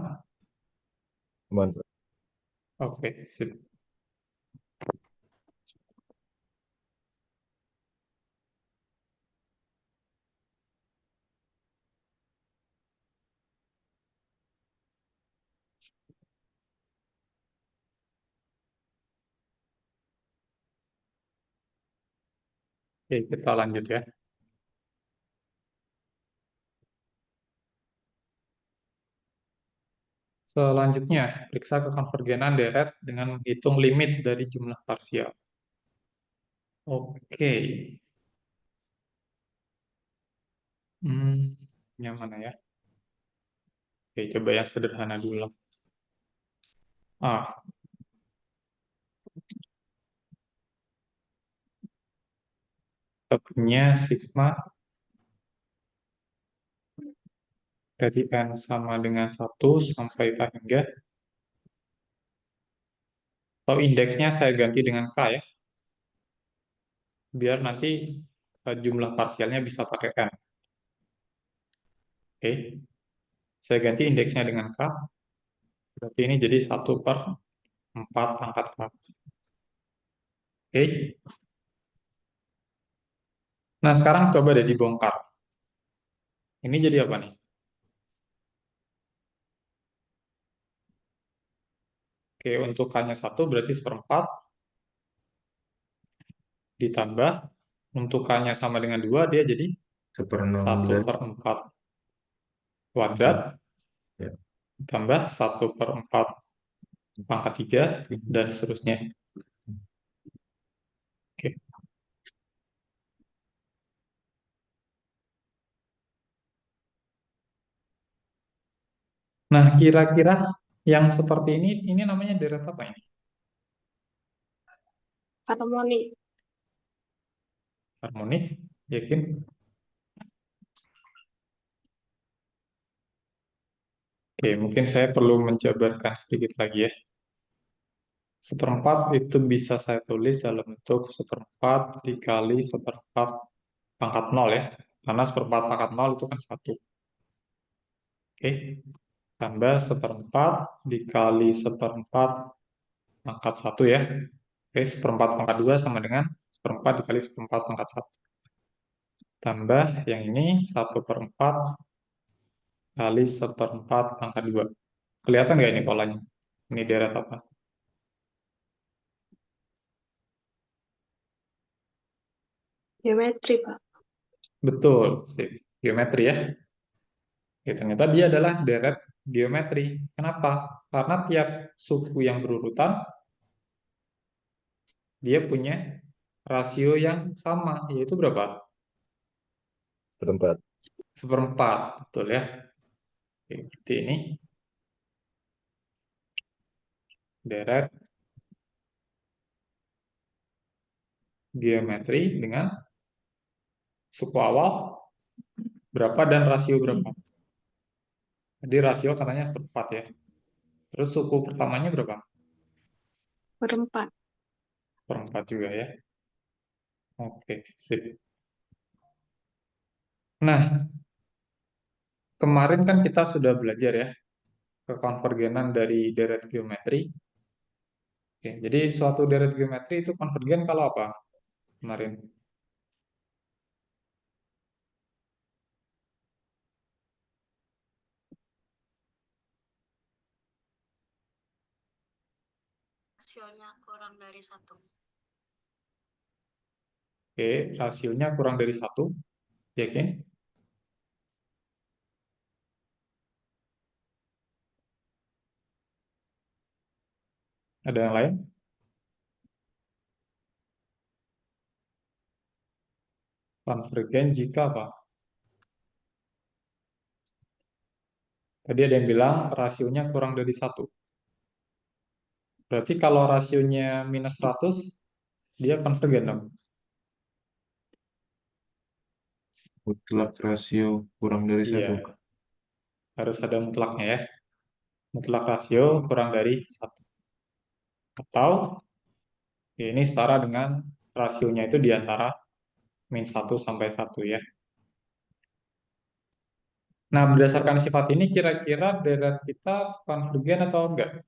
Aman. Oke, sip. Oke, kita lanjut ya. Selanjutnya, periksa kekonvergenan deret dengan menghitung limit dari jumlah parsial. Oke. Hmm, yang mana ya? Oke, coba yang sederhana dulu. Ah, kita punya sigma dari N sama dengan 1 sampai K hingga, atau indeksnya saya ganti dengan K ya, biar nanti jumlah parsialnya bisa pakai N. Oke, saya ganti indeksnya dengan K, berarti ini jadi 1/4 pangkat K. Oke, nah sekarang coba deh dibongkar. Ini jadi apa nih? Oke, untuk K-nya 1 berarti 1/4, ditambah untuk K-nya sama dengan 2, dia jadi 1/16 1/4 kuadrat, ya. ditambah 1/4 pangkat 3, dan seterusnya. Oke. Nah, kira-kira yang seperti ini namanya deret apa ini? Harmonik. Harmonik, yakin? Oke, mungkin saya perlu menjabarkan sedikit lagi ya. 1/4 itu bisa saya tulis dalam bentuk 1/4 dikali 1/4 pangkat 0 ya. Karena 1/4 pangkat 0 itu kan 1. Oke, tambah 1/4 dikali 1/4 pangkat 1 ya. Oke, 1/4 pangkat 2 sama dengan 1/4 dikali 1/4 pangkat 1. Tambah yang ini 1/4 kali 1/4 pangkat 2. Kelihatan nggak ini polanya? Ini deret apa? Geometri, Pak. Betul, sip. Geometri ya. Ya, ternyata dia adalah deret geometri. Kenapa? Karena tiap suku yang berurutan, dia punya rasio yang sama, yaitu berapa? Berempat. 1/4, betul ya. Oke, berarti ini deret geometri dengan suku awal berapa dan rasio berapa. Jadi rasio katanya 1/4 ya. Terus suku pertamanya berapa? 4/4. 1/4 juga ya. Oke, sip. Nah, kemarin kan kita sudah belajar ya kekonvergenan dari deret geometri. Oke, jadi suatu deret geometri itu konvergen kalau apa kemarin? Rasionya kurang dari 1. Oke, rasionya kurang dari 1, yakin? Ada yang lain? Konvergen jika apa? Tadi ada yang bilang rasionya kurang dari 1. Berarti kalau rasionya minus 100, dia konvergen dong? Mutlak rasio kurang dari Iya, 1. harus ada mutlaknya ya. Mutlak rasio kurang dari 1. Atau ya ini setara dengan rasionya itu di antara min 1 sampai 1 ya. Nah, berdasarkan sifat ini kira-kira deret kita konvergen atau enggak?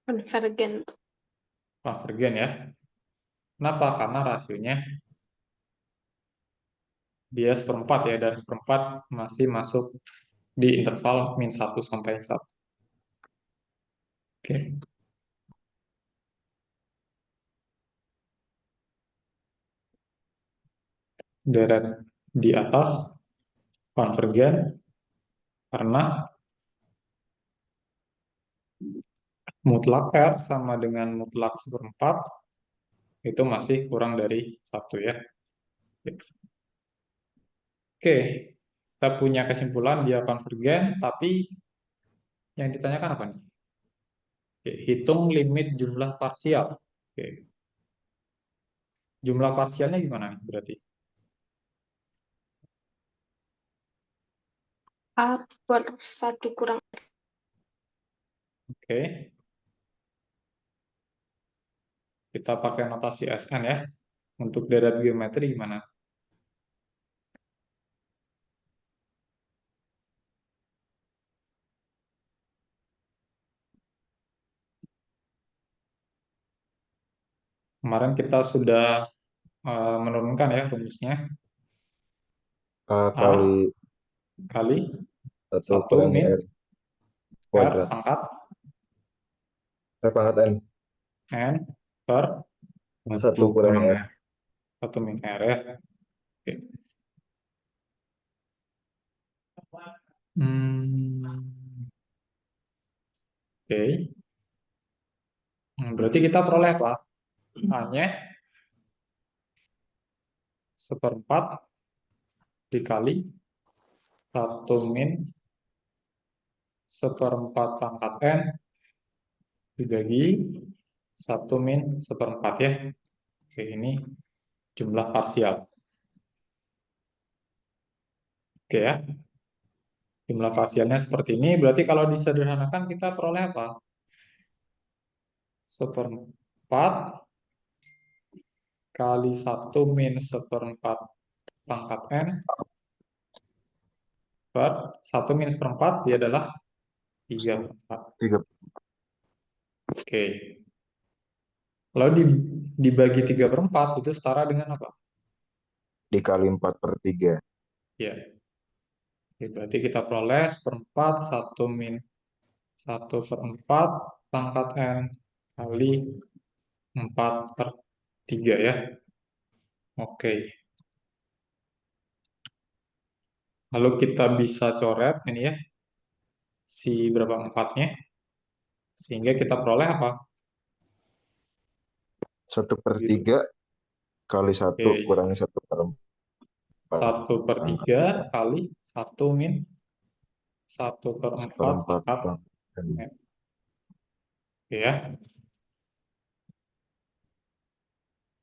Konvergen. Konvergen ya. Kenapa? Karena rasionya dia 1/4 ya, dan 1/4 masih masuk di interval min 1 sampai 1. Oke. Deret di atas konvergen karena mutlak R sama dengan mutlak 1/4 itu masih kurang dari 1 ya. Oke, kita punya kesimpulan dia konvergen, tapi Yang ditanyakan apa nih? Oke, hitung limit jumlah parsial. Oke. Jumlah parsialnya gimana nih berarti? A/1 kurang Oke, kita pakai notasi SN ya. Untuk deret geometri gimana? Kemarin kita sudah menurunkan ya rumusnya. A A kali kali 1 1 kurangi min R R kuadrat. pangkat Pangkat N. N per 1 kurangi R. 1 min R ya. Oke. Oke. Berarti kita peroleh apa? A-nya 1/4 dikali 1 min 1/4 pangkat N dibagi 1 min 1/4 ya. Oke, ini jumlah parsial. Oke ya. Jumlah parsialnya seperti ini. Berarti kalau disederhanakan kita peroleh apa? 1/4 kali 1 min 1/4 pangkat N per 1 min 1/4 dia adalah 3/4. 3 Oke. Lalu dibagi 3/4 itu setara dengan apa? dikali 4/3. Ya. Oke, berarti kita peroleh 1/4 1 min 1/4 pangkat N kali 4/3 ya. Oke. Lalu kita bisa coret ini ya, si berapa empatnya, sehingga kita peroleh apa? 1/3 kali 1 Oke, kurangi 1/4. 1/3 kali 1 min 1/4 1/4 pangkat pangkat N. N. Oke ya.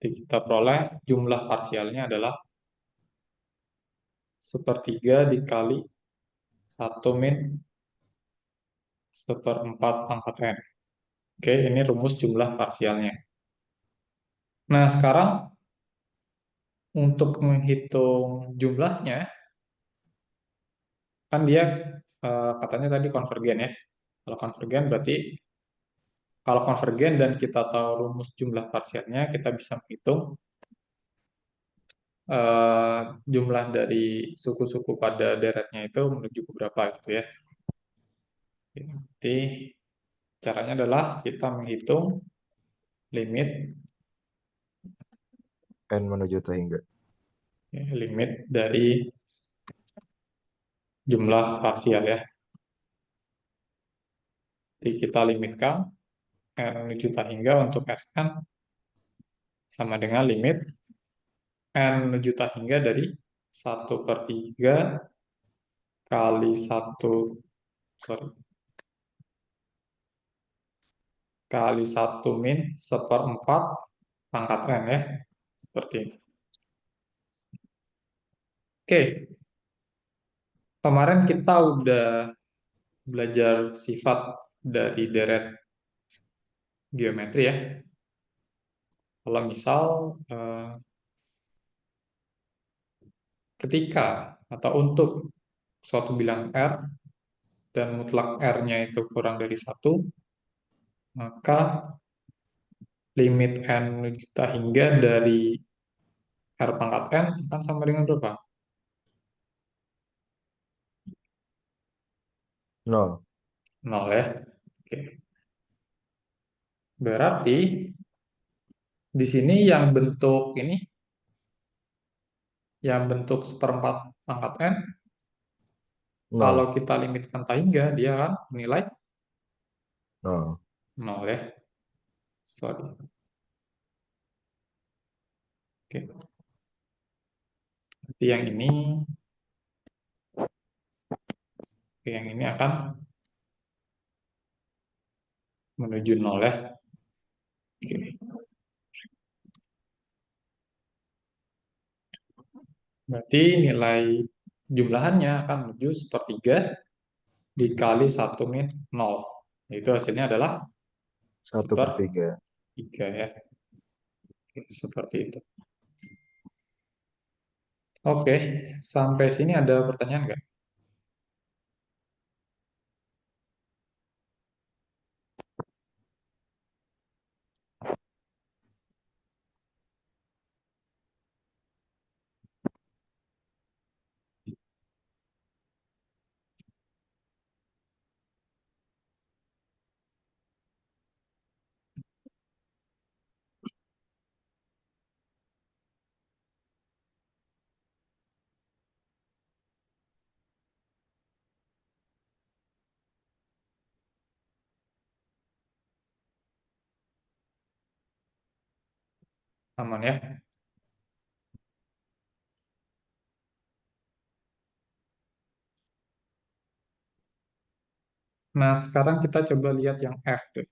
Jadi kita peroleh jumlah parsialnya adalah 1/3 dikali 1 min 1/4 pangkat N. Oke, ini rumus jumlah parsialnya. Nah, sekarang untuk menghitung jumlahnya, kan dia katanya tadi konvergen ya. Kalau konvergen berarti, kalau konvergen dan kita tahu rumus jumlah parsialnya, kita bisa menghitung jumlah dari suku-suku pada deretnya itu menuju ke berapa gitu ya. Jadi caranya adalah kita menghitung limit N menuju hingga. limit dari jumlah parsial ya. Jadi kita limitkan R menuju hingga untuk Sn sama dengan limit N menuju hingga dari 1/3 kali 1, sorry, kali 1 min 1/4 pangkat N ya. Seperti ini. Oke, kemarin kita udah belajar sifat dari deret geometri ya. Kalau misal ketika atau untuk suatu bilang R dan mutlak R-nya itu kurang dari 1, maka limit N menuju hingga dari R pangkat N akan sama dengan berapa? 0. 0 ya. Oke. Berarti di sini yang bentuk ini, yang bentuk 1/4 pangkat N, kalau 0. kita limitkan hingga, dia akan nilai 0. 0 ya. Sorry. Oke. Berarti yang ini akan menuju 0 ya. Oke. Berarti nilai jumlahannya akan menuju sepertiga dikali 1 min 0. Itu hasilnya adalah 1/3. sepertiga ya. Oke, seperti itu. Oke, sampai sini ada pertanyaan nggak? Aman ya? Nah, sekarang kita coba lihat yang F deh.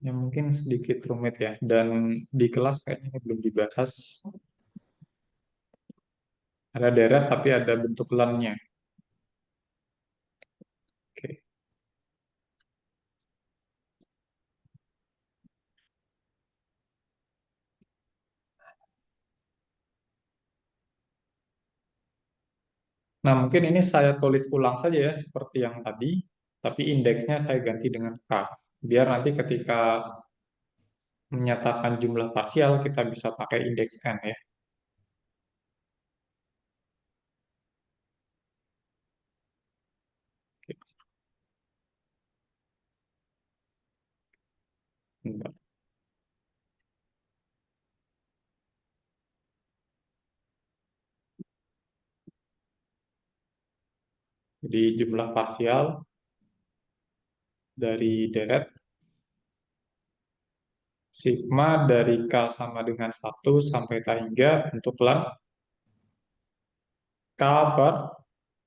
Yang mungkin sedikit rumit ya, dan di kelas kayaknya ini belum dibahas. Ada deret tapi ada bentuk lennya. Oke. Nah, mungkin ini saya tulis ulang saja ya, seperti yang tadi, tapi indeksnya saya ganti dengan K. Biar nanti ketika menyatakan jumlah parsial, kita bisa pakai indeks N ya. Oke. Bentar. Jadi jumlah parsial dari deret sigma dari K sama dengan 1 sampai K hingga untuk len K per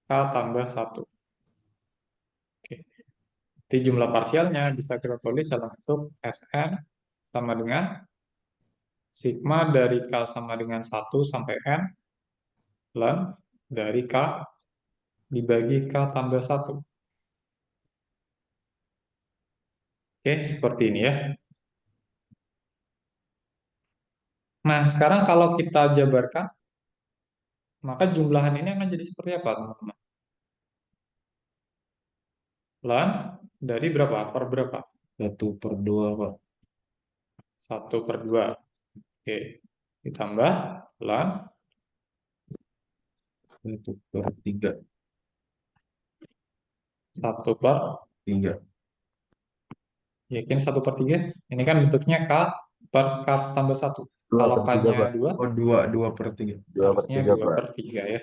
K tambah 1. Oke. Jadi jumlah parsialnya bisa kita tulis dalam bentuk Sn sama dengan sigma dari K sama dengan 1 sampai N len dari K dibagi K tambah 1. Oke, seperti ini ya. Nah, sekarang kalau kita jabarkan, maka jumlahan ini akan jadi seperti apa, teman-teman? Len dari berapa? Per berapa? 1/2, Pak. 1/2. Oke. Ditambah len 1/3. 1/3. Yakin 1/3? Ini kan bentuknya K per K tambah 1. Kalau 2/3, K-nya Pak. 2, Oh, 2/3. 2/3, harusnya Pak. 2/3 ya.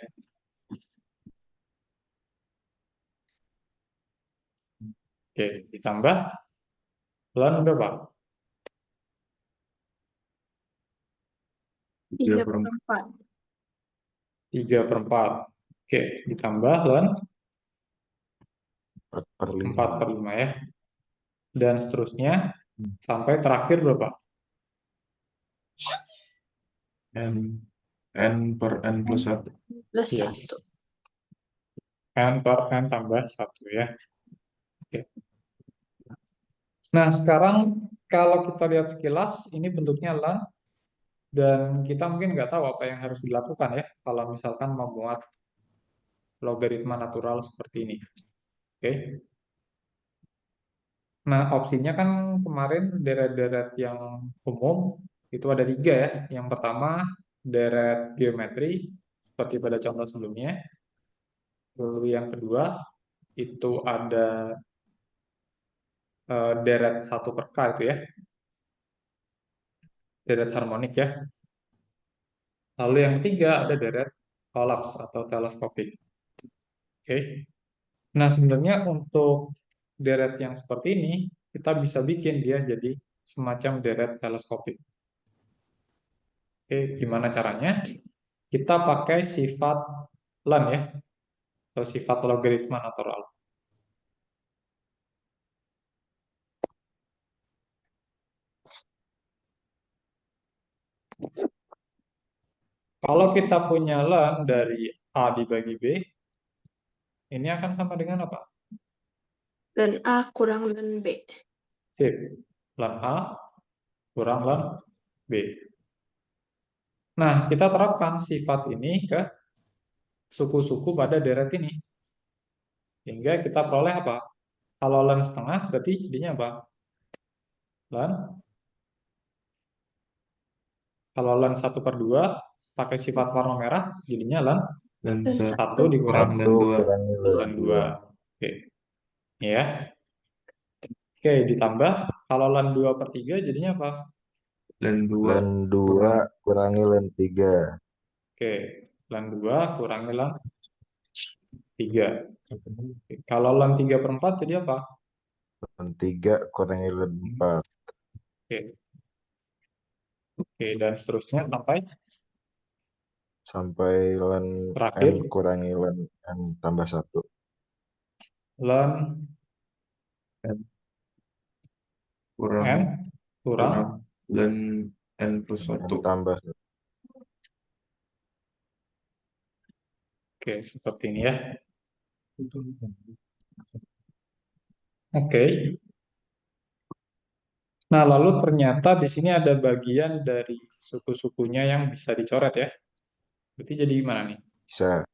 Oke, ditambah len berapa? 3/4. 3/4. Oke, ditambah len 4/5. 4/5 ya. Dan seterusnya sampai terakhir berapa? N per N plus 1. Plus Yes. 1. N per N tambah 1 ya. Oke. Nah, sekarang kalau kita lihat sekilas, ini bentuknya len, dan kita mungkin nggak tahu apa yang harus dilakukan ya, kalau misalkan membuat logaritma natural seperti ini. Oke. Nah, opsinya kan kemarin deret-deret yang umum itu ada 3 ya. Yang pertama, deret geometri, seperti pada contoh sebelumnya. Lalu yang kedua, itu ada deret 1/K itu ya, deret harmonik ya. Lalu yang ketiga ada deret kolaps atau teleskopik. Oke. Nah, sebenarnya untuk deret yang seperti ini, kita bisa bikin dia jadi semacam deret teleskopik. Oke, gimana caranya? Kita pakai sifat len ya. atau sifat logaritma natural. Kalau kita punya ln dari A dibagi B, ini akan sama dengan apa? Dan A kurang dan B. Sip. Ln A kurang ln B. Nah, kita terapkan sifat ini ke suku-suku pada deret ini. Sehingga kita peroleh apa? Kalau ln setengah, berarti jadinya apa? Ln. Kalau ln 1/2, pakai sifat warna merah, jadinya ln Dan Dan 1 satu dikurang dan 1 2. kurangi ln ln 2. 2. Oke. Ya. Oke, ditambah. Kalau ln 2/3, jadinya apa? Dan 2 Ln 2 kurangi ln 3. Oke, ln 2 kurangi ln 3. Kalau ln 3/4 jadi apa? Ln 3 kurangi ln 4. Oke. Oke, dan seterusnya Sampai ln n terakhir kurangi ln n tambah 1. ln kurang n kurang. dan n plus N 1. tambah 1. Oke, seperti ini ya. Oke. Nah, lalu ternyata di sini ada bagian dari suku-sukunya yang bisa dicoret ya. Berarti jadi gimana nih? Bisa.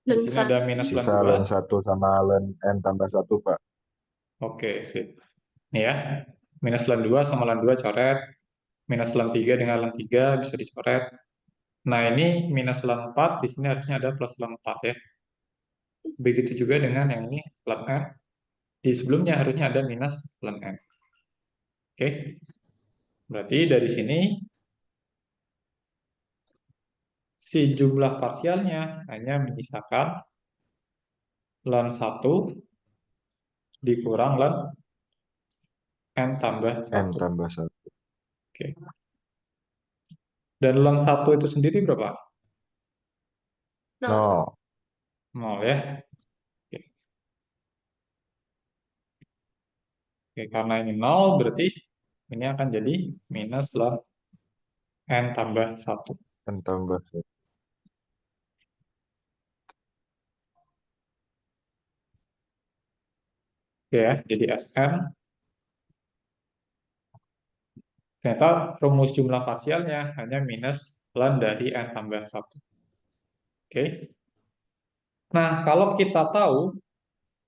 Di dan sini satu. ada minus ln Sisa 2. ln 1 sama ln n tambah 1, Pak. Oke, sip. Nih ya. Minus ln 2 sama ln 2 coret. Minus ln 3 dengan ln 3 bisa dicoret. Nah, ini minus ln 4, di sini harusnya ada plus ln 4 ya. Begitu juga dengan yang ini, ln n. Di sebelumnya harusnya ada minus ln n. Oke. Berarti dari sini, si jumlah parsialnya hanya menyisakan ln 1 dikurang ln n tambah N 1. tambah 1. Oke. Dan ln 1 itu sendiri berapa? Nah, 0. 0 ya. Oke. Oke, karena ini 0 berarti ini akan jadi minus ln n tambah 1. N tambah 1. Oke ya, jadi Sn. Ternyata rumus jumlah parsialnya hanya minus ln dari n tambah 1. Oke. Nah, kalau kita tahu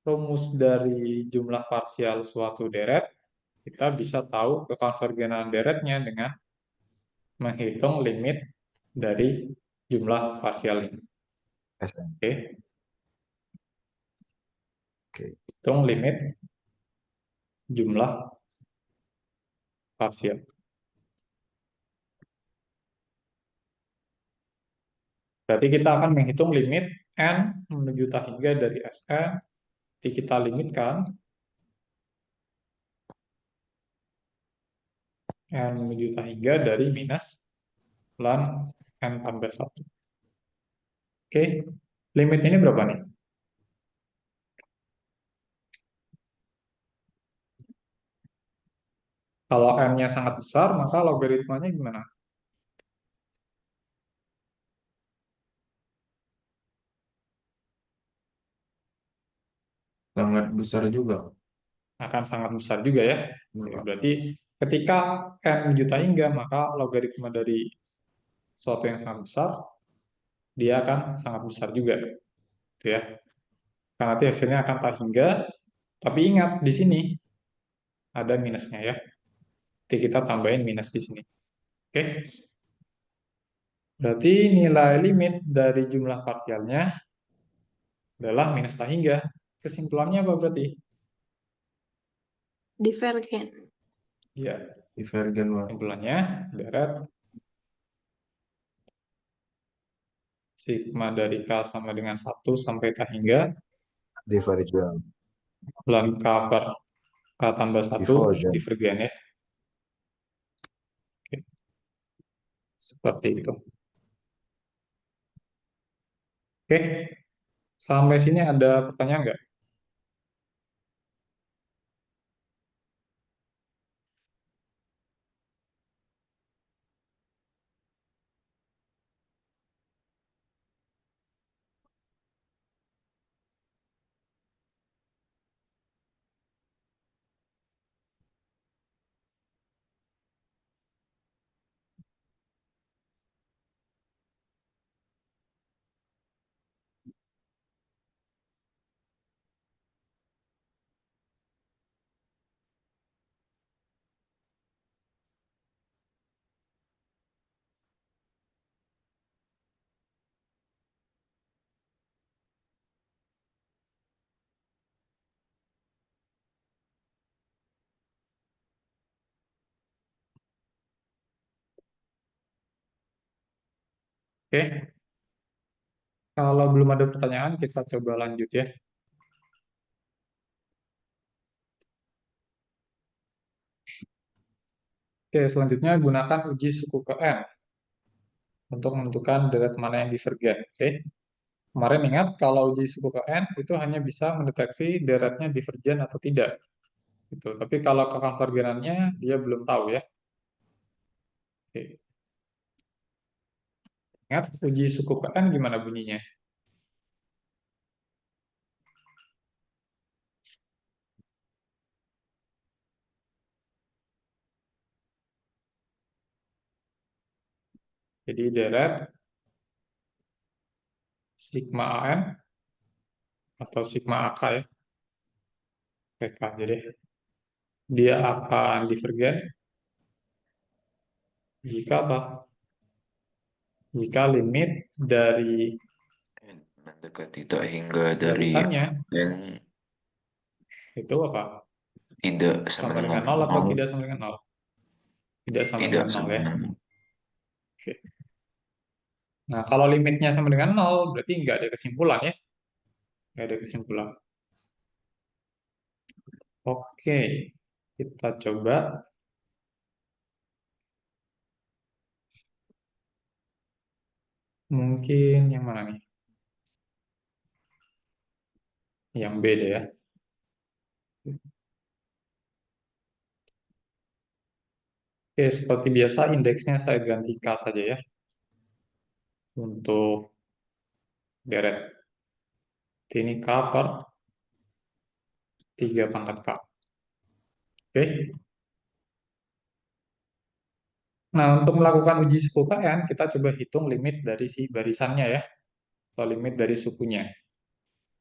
rumus dari jumlah parsial suatu deret, kita bisa tahu kekonvergenan deretnya dengan menghitung limit dari jumlah parsial ini. Sn. Oke. Oke. Hitung limit jumlah parsial. Berarti kita akan menghitung limit n menuju hingga dari Sn, kita limitkan n menuju hingga dari minus ln n tambah 1. Oke, limit ini berapa nih? Kalau n-nya sangat besar, maka logaritmanya gimana? Sangat besar juga. Akan sangat besar juga ya. Oke, berarti ketika n juta hingga, maka logaritma dari suatu yang sangat besar, dia akan sangat besar juga. Gitu ya. Karena nanti hasilnya akan tak hingga, tapi ingat di sini ada minusnya ya. Jadi kita tambahin minus di sini. Oke. Berarti nilai limit dari jumlah parsialnya adalah minus tak hingga. Kesimpulannya apa berarti? divergen. Ya, Divergen, Pak. kesimpulannya deret sigma dari K sama dengan 1 sampai tak hingga Divergen. ln K per K tambah 1 Divergen. divergen ya. Oke. Seperti itu. Oke. Sampai sini ada pertanyaan nggak? Oke, kalau belum ada pertanyaan, kita coba lanjut ya. Oke, selanjutnya gunakan uji suku ke N untuk menentukan deret mana yang divergen. Oke, kemarin ingat kalau uji suku ke N itu hanya bisa mendeteksi deretnya divergen atau tidak. Gitu. Tapi kalau kekonvergenannya dia belum tahu ya. Oke. Ingat uji suku ke N gimana bunyinya? Jadi deret sigma AN atau sigma AK ya. PK. Jadi dia akan divergen jika apa? Jika limit dari mendekati tak hingga dari barisannya N itu apa? tidak sama Sama dengan dengan 0 atau 0, tidak sama dengan 0? Tidak sama tidak dengan 0 sama ya. dengan Oke. Nah, kalau limitnya sama dengan 0, berarti nggak ada kesimpulan ya. Nggak ada kesimpulan. Oke, kita coba. Mungkin yang mana nih? Yang B deh ya. Oke, seperti biasa indeksnya saya ganti K saja ya. Untuk deret. Ini K per 3 pangkat K. Oke. Nah, untuk melakukan uji suku KN, kita coba hitung limit dari si barisannya ya. Atau limit dari sukunya.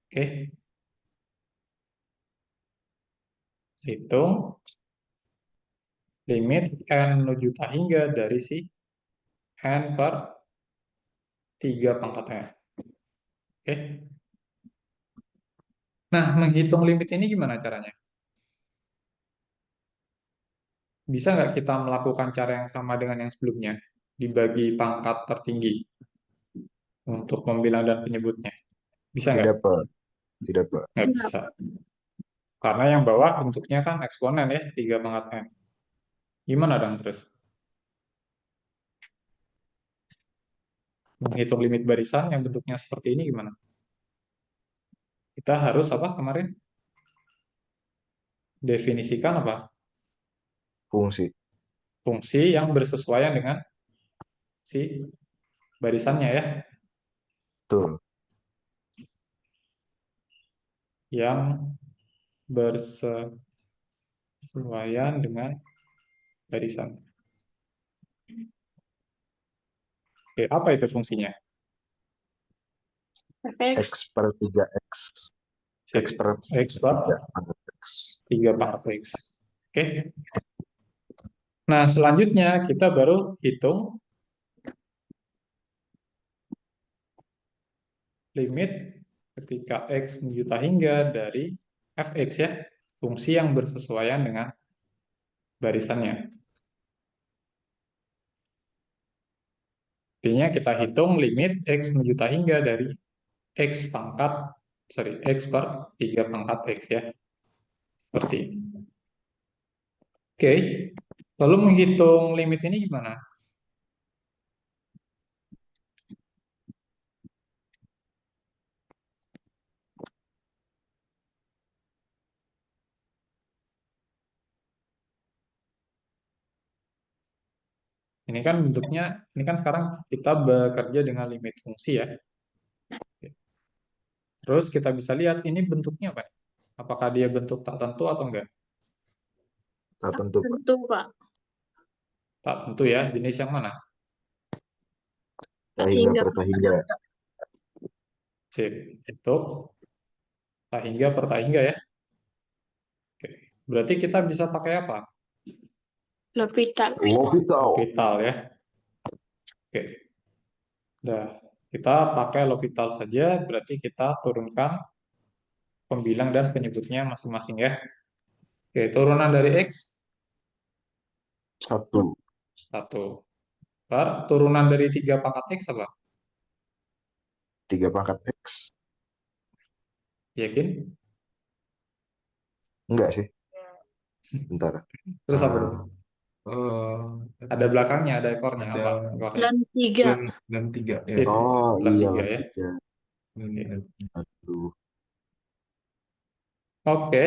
Oke. Hitung limit N menuju tak hingga dari si N per 3 pangkat N. Oke. Nah, menghitung limit ini gimana caranya? Bisa nggak kita melakukan cara yang sama dengan yang sebelumnya? Dibagi pangkat tertinggi untuk pembilang dan penyebutnya. Bisa nggak? Tidak, Pak. Tidak, Pak. Nggak bisa. Karena yang bawah bentuknya kan eksponen ya, 3 pangkat N. Gimana dong terus? Menghitung limit barisan yang bentuknya seperti ini gimana? Kita harus apa kemarin? Definisikan apa? Fungsi. Fungsi yang bersesuaian dengan si barisannya ya. Betul. Yang bersesuaian dengan barisan. Oke, apa itu fungsinya? X per 3X. X per X per 3 pangkat X. 3 pangkat X. Oke. Nah, selanjutnya kita baru hitung limit ketika X menuju tak hingga dari fx ya, fungsi yang bersesuaian dengan barisannya. Artinya kita hitung limit X menuju tak hingga dari X per 3 pangkat X ya. Seperti ini. Oke, lalu menghitung limit ini gimana? Ini kan bentuknya, ini kan sekarang kita bekerja dengan limit fungsi ya. Terus kita bisa lihat ini bentuknya apa? Apakah dia bentuk tak tentu atau enggak? Tak tentu, Pak. Tentu, Pak. Tak tentu ya. Jenis yang mana? Tak hingga Hingga per tak hingga. Sip. Bentuk tak hingga per tak hingga ya. Oke. Berarti kita bisa pakai apa? L'Hopital. L'Hopital. L'Hopital ya. Oke. Udah. Kita pakai L'Hopital saja. Berarti kita turunkan pembilang dan penyebutnya masing-masing ya. Oke. Turunan dari X, 1. 1. Turunan dari 3 pangkat X apa? 3 pangkat X. Yakin? Enggak sih. Bentar. Terus apa dong? Ada belakangnya, ada ekornya. Ada Apa ekornya? Dan 3. dan 3 ya. Sip. Oh Dan iya, 3 ya. 3. Dan Aduh. Oke.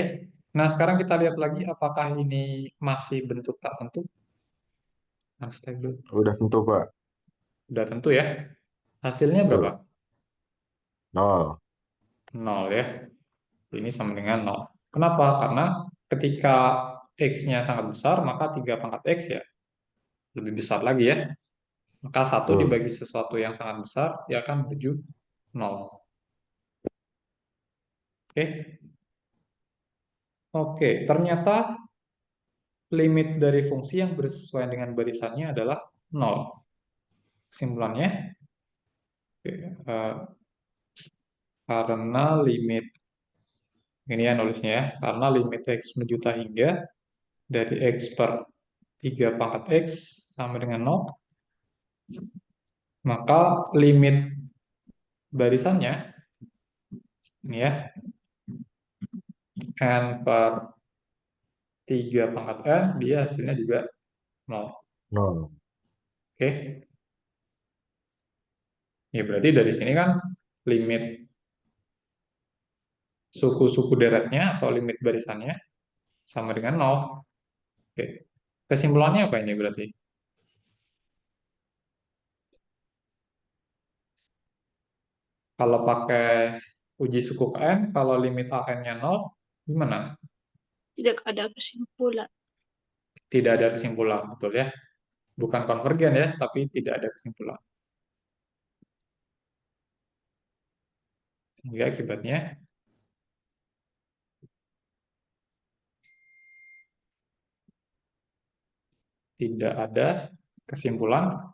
Nah, sekarang kita lihat lagi apakah ini masih bentuk tak tentu? Unstable. Udah tentu, Pak. Udah tentu ya. Hasilnya Betul. berapa? 0. 0 ya. Ini sama dengan 0. Kenapa? Karena ketika X-nya sangat besar, maka 3 pangkat X ya lebih besar lagi ya. Maka 1 Betul. dibagi sesuatu yang sangat besar, dia akan menuju 0. Oke. Oke, ternyata limit dari fungsi yang bersesuaian dengan barisannya adalah 0. Kesimpulannya, eh, karena limit, ini ya nulisnya ya, karena limit X menuju tak hingga dari X per 3 pangkat X sama dengan 0, maka limit barisannya, ini ya, N per 3 pangkat N, dia hasilnya juga 0. 0. Oke. Ya berarti dari sini kan limit suku-suku deretnya atau limit barisannya sama dengan 0. Oke. Kesimpulannya apa ini berarti? Kalau pakai uji suku ke N, kalau limit AN-nya 0, gimana? Tidak ada kesimpulan. Tidak ada kesimpulan, betul ya? Bukan konvergen ya, tapi tidak ada kesimpulan. Sehingga akibatnya tidak ada kesimpulan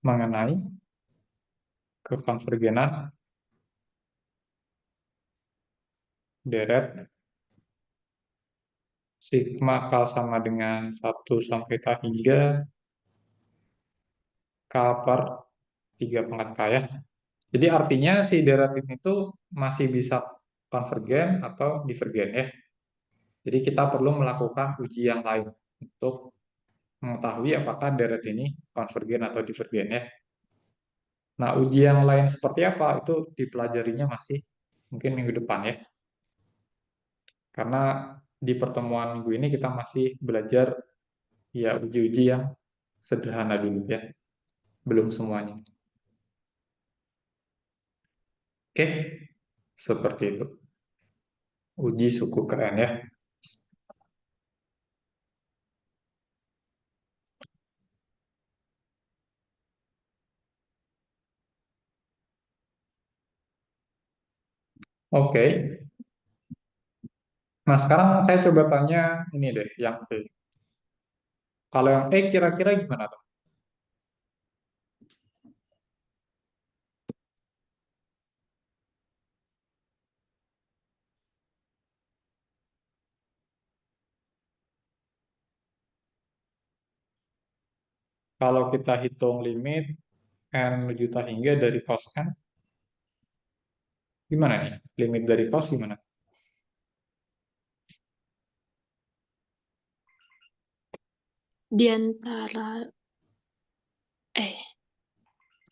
mengenai kekonvergenan deret sigma K sama dengan 1 sampai K hingga K per 3 pangkat K ya. Jadi artinya si deret ini tuh masih bisa konvergen atau divergen ya. Jadi kita perlu melakukan uji yang lain untuk mengetahui apakah deret ini konvergen atau divergen ya. Nah, uji yang lain seperti apa itu dipelajarinya masih mungkin minggu depan ya. Karena di pertemuan minggu ini kita masih belajar ya uji-uji yang sederhana dulu ya. Belum semuanya. Oke, seperti itu. Uji suku KN ya. Oke. Nah, sekarang saya coba tanya ini deh, yang E. Kalau yang E kira-kira gimana tuh? Kalau kita hitung limit N menuju tak hingga dari cos N, gimana nih? Limit dari cos gimana? Di antara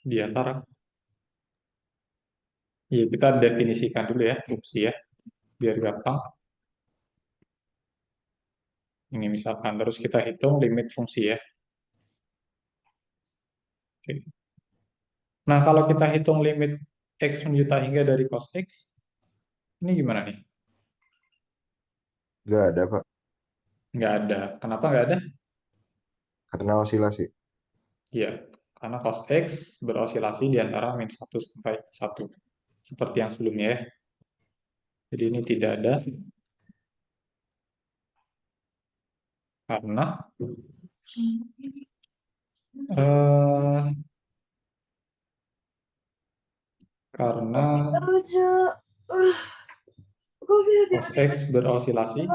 Di antara. Ya, kita definisikan dulu ya, fungsi ya, biar gampang. Ini misalkan, terus kita hitung limit fungsi ya. Oke. Nah, kalau kita hitung limit X menjuta hingga dari cos X, ini gimana nih? Nggak ada, Pak. Nggak ada. Kenapa nggak ada? Karena osilasi. Iya, karena cos X berosilasi di antara min 1 sampai 1. Seperti yang sebelumnya ya. Jadi ini tidak ada. Karena eh, karena cos X berosilasi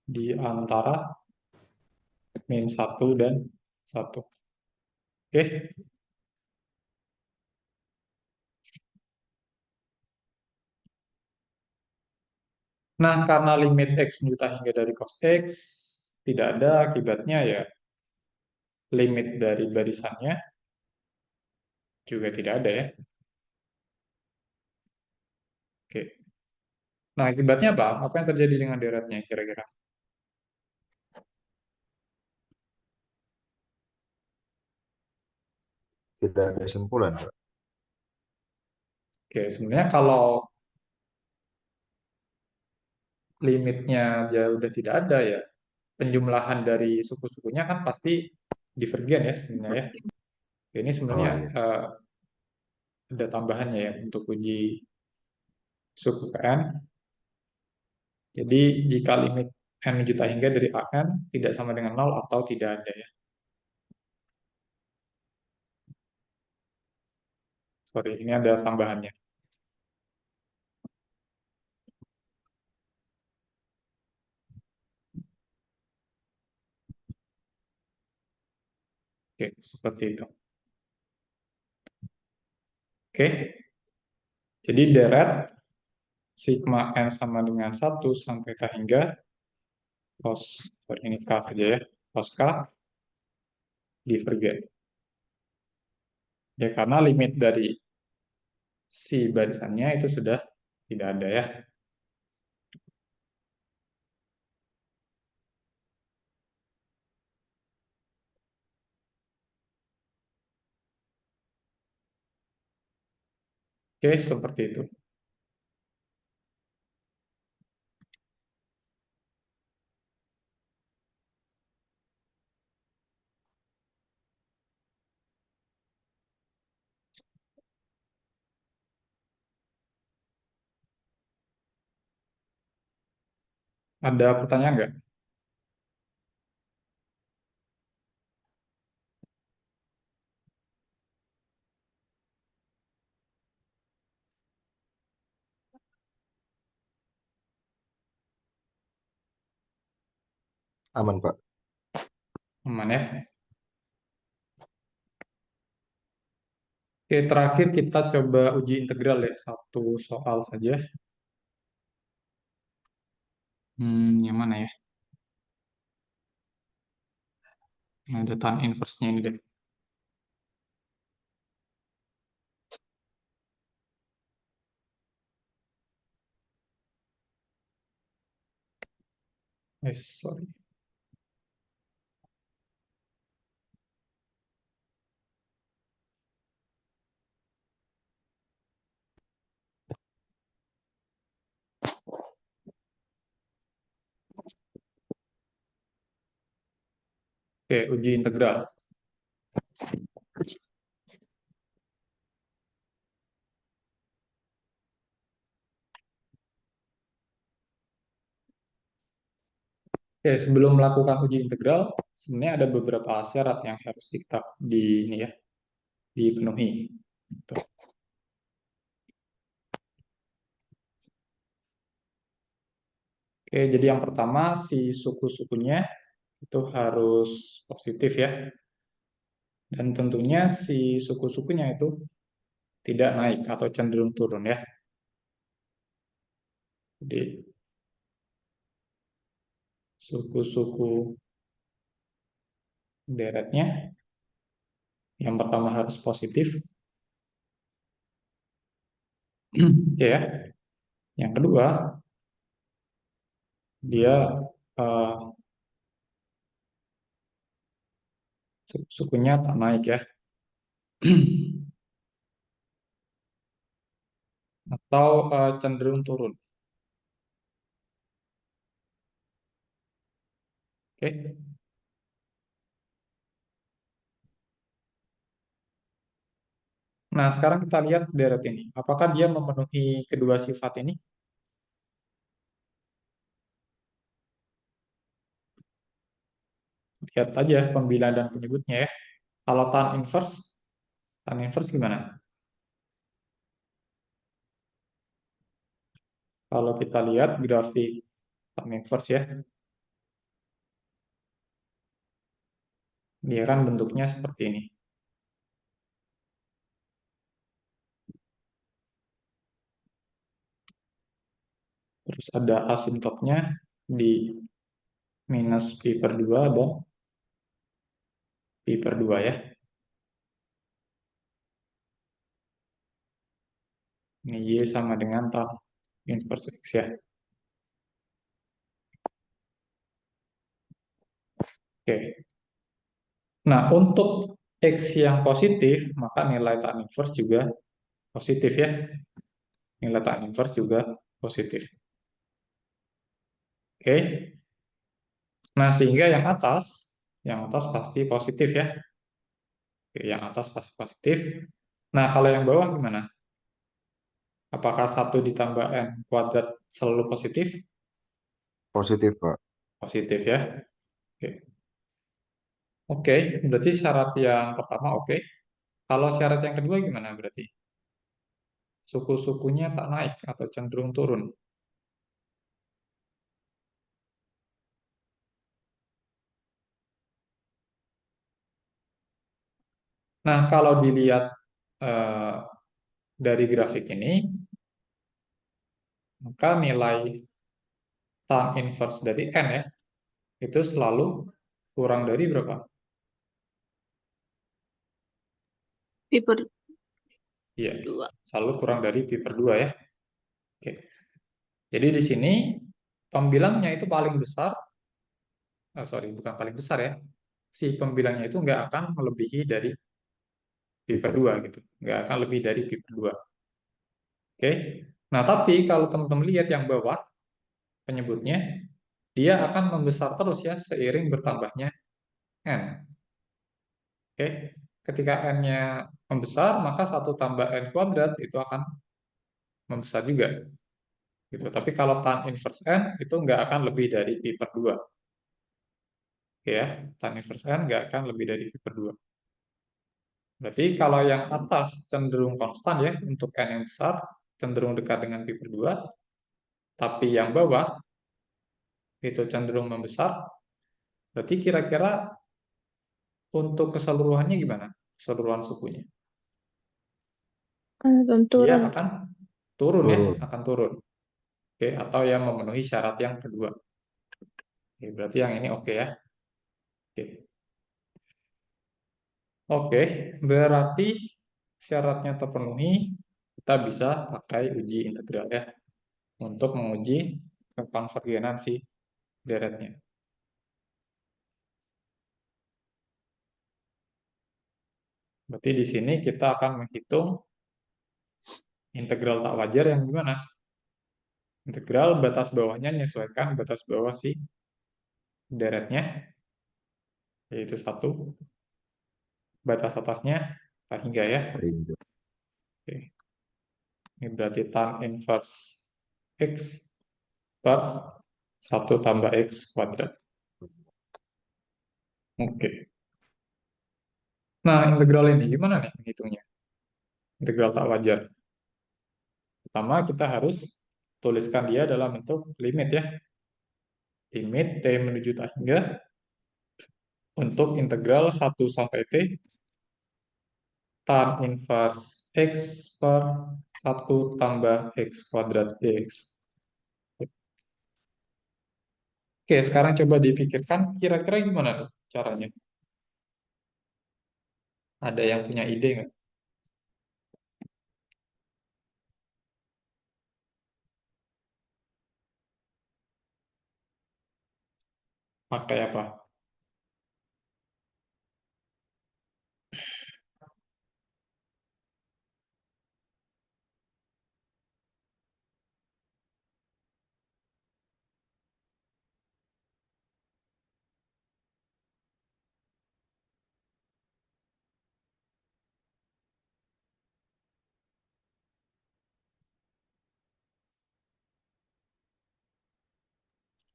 di antara min 1 dan 1. Oke. Nah, karena limit X menjuta hingga dari cos X tidak ada, akibatnya ya limit dari barisannya juga tidak ada ya. Oke. Nah, akibatnya apa? Apa yang terjadi dengan deretnya kira-kira? Tidak ada simpulan, Pak. Oke, sebenarnya kalau limitnya jauh udah tidak ada ya, penjumlahan dari suku-sukunya kan pasti divergen ya sebenarnya ya. Ini sebenarnya Oh iya. ada tambahannya ya untuk uji suku ke N. Jadi jika limit N juta hingga dari AN tidak sama dengan 0 atau tidak ada ya. Sorry, ini ada tambahannya. Oke, seperti itu. Oke, jadi deret sigma N sama dengan 1 sampai K hingga cos, sorry, ini K saja ya, cos K divergen. Ya, karena limit dari si barisannya itu sudah tidak ada ya. Oke, seperti itu. Ada pertanyaan nggak? Aman, Pak. Aman ya. Oke, terakhir kita coba uji integral ya, satu soal saja. Yang mana ya? Yang ada tan inverse-nya ini deh. Sorry. Oke, uji integral. Oke, sebelum melakukan uji integral, sebenarnya ada beberapa syarat yang harus kita ini ya, dipenuhi. Gitu. Oke, jadi yang pertama si suku-sukunya itu harus positif ya. Dan tentunya si suku-sukunya itu tidak naik atau cenderung turun ya. Jadi suku-suku deretnya yang pertama harus positif. Ya. Yang kedua, dia eh, sukunya tak naik ya. Atau cenderung turun. Oke. Nah, sekarang kita lihat deret ini. Apakah dia memenuhi kedua sifat ini? Lihat aja pembilang dan penyebutnya ya. Kalau tan inverse gimana? Kalau kita lihat grafik tan inverse ya, dia kan bentuknya seperti ini. Terus ada asimptotnya di minus pi per 2 dan pi per 2 ya. Ini Y sama dengan tan inverse X ya. Oke. Nah, untuk X yang positif, maka nilai tan inverse juga positif ya. Nilai tan inverse juga positif. Oke. Nah, sehingga yang atas pasti positif ya. Oke, yang atas pasti positif. Nah, kalau yang bawah gimana? Apakah 1 ditambah N kuadrat selalu positif? Positif, Pak. Positif ya. Oke. Oke, berarti syarat yang pertama oke. Kalau syarat yang kedua gimana berarti? Suku-sukunya tak naik atau cenderung turun. Nah, kalau dilihat eh, dari grafik ini, maka nilai tan inverse dari N ya, itu selalu kurang dari berapa? Pi per Iya, 2. selalu kurang dari pi per 2 ya. Oke. Jadi di sini pembilangnya itu paling besar, sorry, bukan paling besar ya. Si pembilangnya itu nggak akan melebihi dari pi per 2 gitu. Nggak akan lebih dari pi per 2. Oke. Nah, tapi kalau teman-teman lihat yang bawah, penyebutnya, dia akan membesar terus ya seiring bertambahnya N. Oke. Ketika N-nya membesar, maka 1 tambah N kuadrat itu akan membesar juga. Gitu. Tapi kalau tan inverse N itu nggak akan lebih dari pi per 2. Oke ya, tan inverse N nggak akan lebih dari pi per 2. Berarti kalau yang atas cenderung konstan ya, untuk N yang besar, cenderung dekat dengan pi per 2, tapi yang bawah itu cenderung membesar, berarti kira-kira untuk keseluruhannya gimana? Keseluruhan sukunya. Dia Turun. akan turun ya, Turun. akan turun. Oke, atau yang memenuhi syarat yang kedua. Oke, berarti yang ini oke ya. Oke. Oke, berarti syaratnya terpenuhi, kita bisa pakai uji integral ya untuk menguji kekonvergenan si deretnya. Berarti di sini kita akan menghitung integral tak wajar yang gimana? Integral batas bawahnya menyesuaikan batas bawah si deretnya, yaitu 1. Batas atasnya tak hingga ya. Sehingga Oke. Ini berarti tan inverse X per 1 tambah X kuadrat. Oke. Nah, integral ini gimana nih menghitungnya? Integral tak wajar. Pertama, kita harus tuliskan dia dalam bentuk limit ya. Limit T menuju tak hingga untuk integral 1 sampai T tan inverse X per 1 tambah X kuadrat dx. Oke, sekarang coba dipikirkan kira-kira gimana tuh caranya? Ada yang punya ide nggak? pakai apa?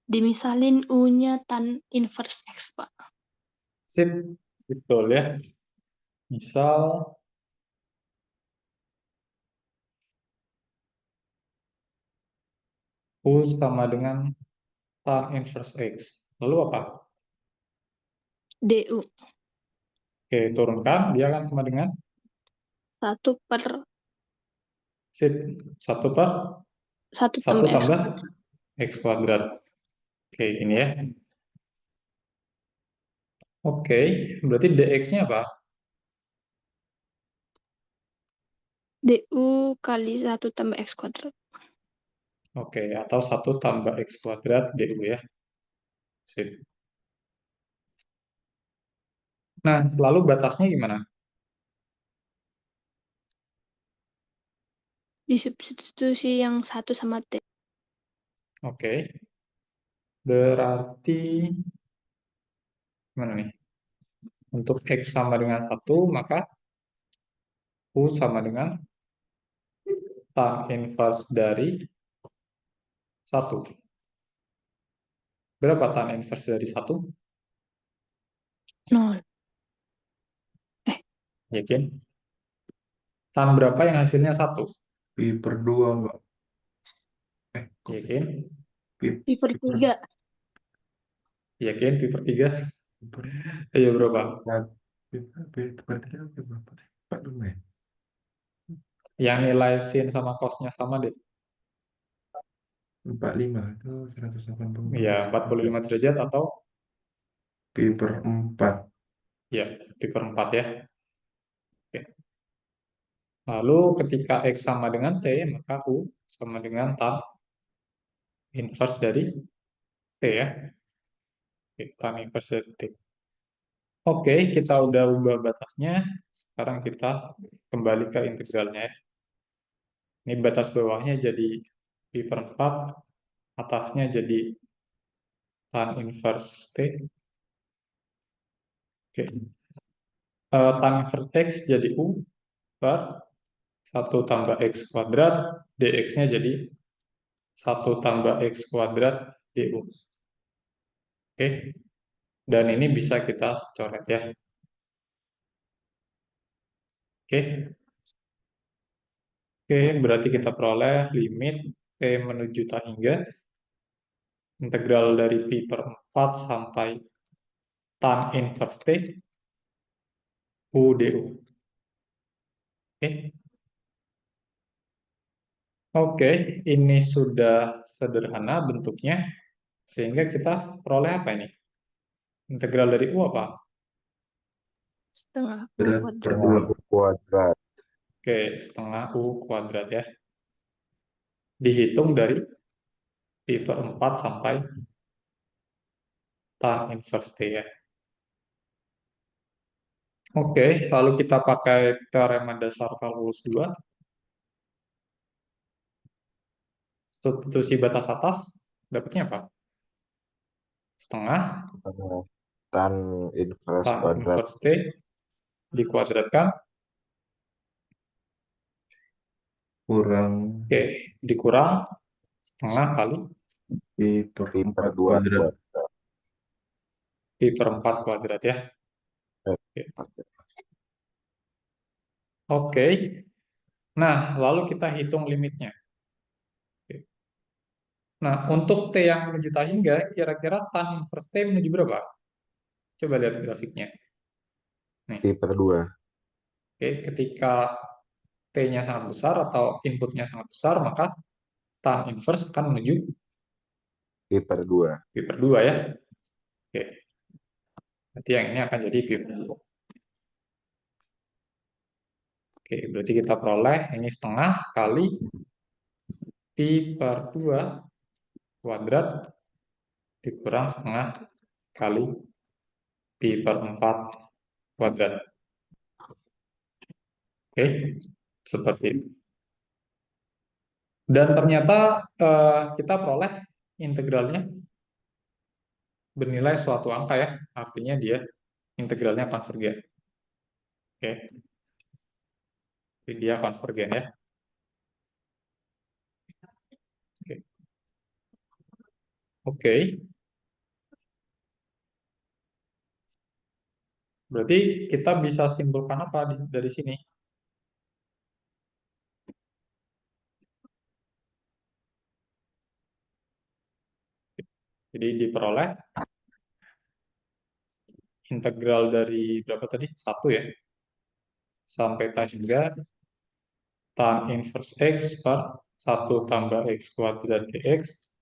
Dimisalin U-nya tan inverse X, Pak. Sip, betul ya. Misal U sama dengan tan inverse X. Lalu apa? DU. Oke, turunkan. Dia akan sama dengan 1 per sip. 1 per 1 1 tambah X tambah kuadrat. X kuadrat. Oke, ini ya. Oke, berarti dx-nya apa? DU kali 1 tambah X kuadrat. Oke, atau 1 tambah X kuadrat du ya. Sip. Nah, lalu batasnya gimana? Disubstitusi yang 1 sama T. Oke, berarti gimana nih? Untuk X sama dengan 1, maka U sama dengan tan inverse dari 1. Berapa tan inverse dari 1? 0. Yakin? Tan berapa yang hasilnya 1? Pi per 2, Pak. Kok Yakin? Pi per 3. Yakin? Pi per 3? pi per Ayo berapa? 4. Pi per 3 berapa sih? 45 ya? Yang nilai sin sama cos-nya sama deh. 45 itu 180. Ya, 45 derajat atau Pi per 4. ya, pi per 4 ya. Oke. Lalu ketika X sama dengan T, maka U sama dengan tan inverse dari T ya. Oke, tan inverse dari T. Oke, kita udah ubah batasnya. Sekarang kita kembali ke integralnya ya. Ini batas bawahnya jadi pi per 4, atasnya jadi tan inverse T. Oke. Tan inverse X jadi U per 1 tambah X kuadrat, dx-nya jadi 1 tambah X kuadrat du. Oke, dan ini bisa kita coret ya. Oke, oke, berarti kita peroleh limit T menuju tak hingga integral dari pi per 4 sampai tan inverse T U du. Oke, oke, ini sudah sederhana bentuknya, sehingga kita peroleh apa ini? Integral dari U apa? Setengah U Berat per kuadrat. 2. U kuadrat. Oke, setengah U kuadrat ya. Dihitung dari pi per 4 sampai tan inverse T ya. Oke, lalu kita pakai teorema dasar kalkulus 2. Substitusi batas atas, dapatnya apa? Setengah Tan inverse tan kuadrat inverse T dikuadratkan, Kurang oke, dikurang setengah kali pi per pi per 4 2 kuadrat. kuadrat. pi per 4 kuadrat ya. Eh, Oke. 4 ya. Oke, nah lalu kita hitung limitnya. Oke. Nah, untuk T yang menuju tak hingga, kira-kira tan inverse T menuju berapa? Coba lihat grafiknya. Nih, Pi per 2. oke, ketika T-nya sangat besar atau inputnya sangat besar, maka tan inverse akan menuju Pi per 2. pi per 2 ya. Oke, berarti yang ini akan jadi pi per 2. Oke, berarti kita peroleh ini setengah kali pi per 2 kuadrat dikurang setengah kali pi per 4 kuadrat. Oke, seperti itu. Dan ternyata kita peroleh integralnya bernilai suatu angka ya, artinya dia integralnya konvergen. Oke, jadi dia konvergen ya. Oke, oke. Berarti kita bisa simpulkan apa dari sini? Jadi diperoleh integral dari berapa tadi? 1 ya. Sampai hingga tan inverse x per 1 tambah x kuadrat dx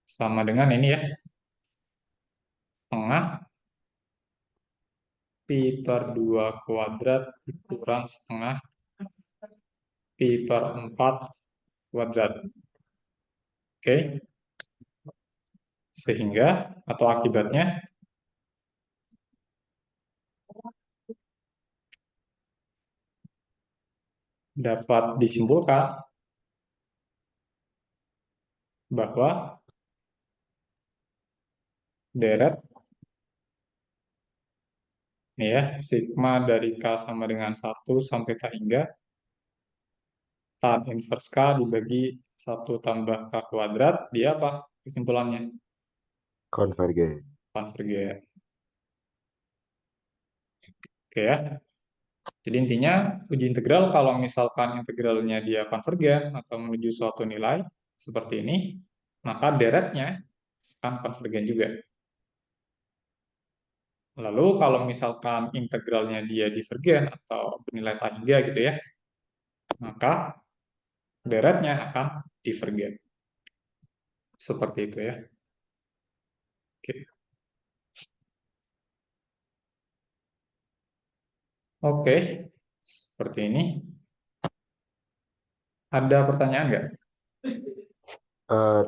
sama dengan ini ya, setengah pi per 2 kuadrat kurang setengah pi per 4 kuadrat. Oke, sehingga atau akibatnya dapat disimpulkan bahwa deret ini ya, sigma dari K sama dengan 1 sampai tak hingga tan inverse K dibagi 1 tambah K kuadrat, dia apa kesimpulannya? Konvergen. Konvergen. Oke ya. Jadi intinya uji integral kalau misalkan integralnya dia konvergen atau menuju suatu nilai seperti ini, maka deretnya akan konvergen juga. Lalu kalau misalkan integralnya dia divergen atau bernilai tak hingga gitu ya, maka deretnya akan divergen. Seperti itu ya. Oke. Oke, seperti ini. Ada pertanyaan nggak?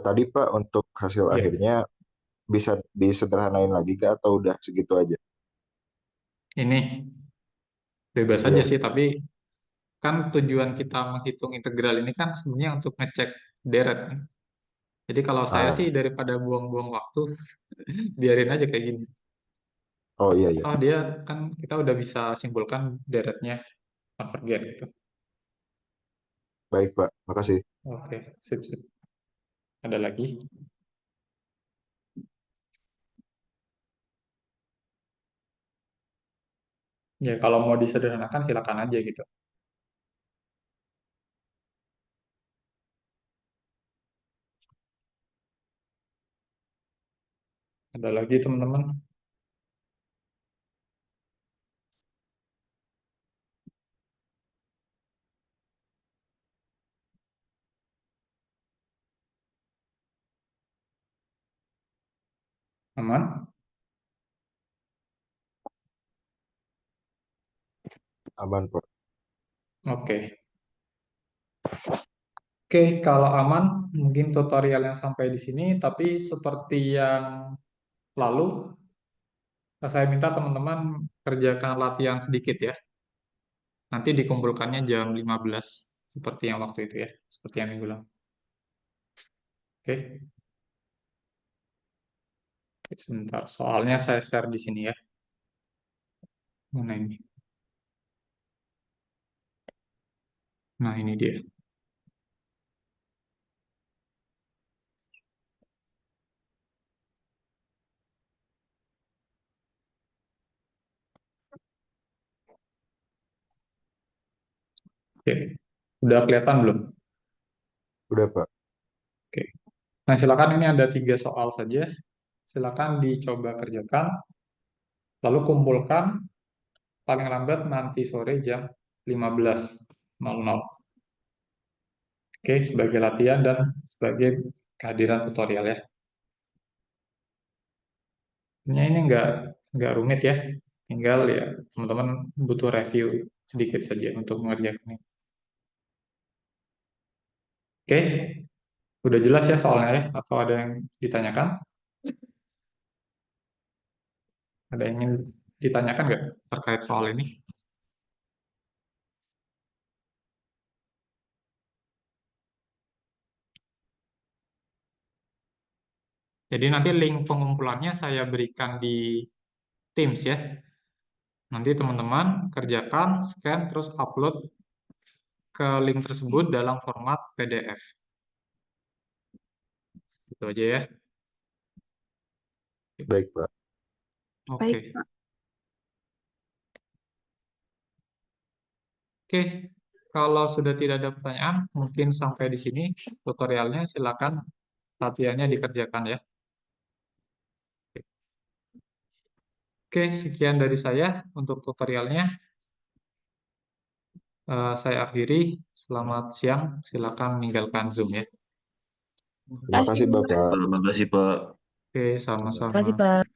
Tadi Pak untuk hasil Iya. akhirnya bisa disederhanain lagi kah atau udah segitu aja? Ini bebas Iya. saja sih, tapi kan tujuan kita menghitung integral ini kan sebenarnya untuk ngecek deret kan. Jadi kalau saya sih Ah, daripada buang-buang waktu, biarin aja kayak gini. oh iya iya. Oh dia kan kita udah bisa simpulkan deretnya konvergen gitu. Baik Pak, makasih. Oke, sip sip. Ada lagi? Ya kalau mau disederhanakan silakan aja gitu. Ada lagi teman-teman? Aman? Aman Pak. Oke. Oke, kalau aman, mungkin tutorialnya sampai di sini, tapi seperti yang lalu, saya minta teman-teman kerjakan latihan sedikit ya. Nanti dikumpulkannya jam 15, seperti yang waktu itu ya, seperti yang minggu lalu. Oke, sebentar. Soalnya saya share di sini ya. Mana ini? Nah, ini dia. Oke, udah kelihatan belum? Udah Pak. Oke. Nah, silakan ini ada 3 soal saja. Silakan dicoba kerjakan, lalu kumpulkan paling lambat nanti sore jam 15.00. Oke, sebagai latihan dan sebagai kehadiran tutorial ya. Ini nggak rumit ya, tinggal ya teman-teman butuh review sedikit saja untuk mengerjakan ini. Oke, udah jelas ya soalnya ya, atau ada yang ditanyakan? Ada yang ingin ditanyakan nggak terkait soal ini? Jadi nanti link pengumpulannya saya berikan di Teams ya. Nanti teman-teman kerjakan, scan, terus upload ke link tersebut dalam format PDF. Itu aja ya. Baik, Pak. Oke. Baik, Pak. Oke, kalau sudah tidak ada pertanyaan, mungkin sampai di sini tutorialnya. Silakan latihannya dikerjakan ya. Oke, sekian dari saya untuk tutorialnya. Saya akhiri. Selamat siang. Silakan meninggalkan Zoom ya. Terima kasih, Bapak. Terima kasih, Pak. Oke, sama-sama. Terima kasih, Pak.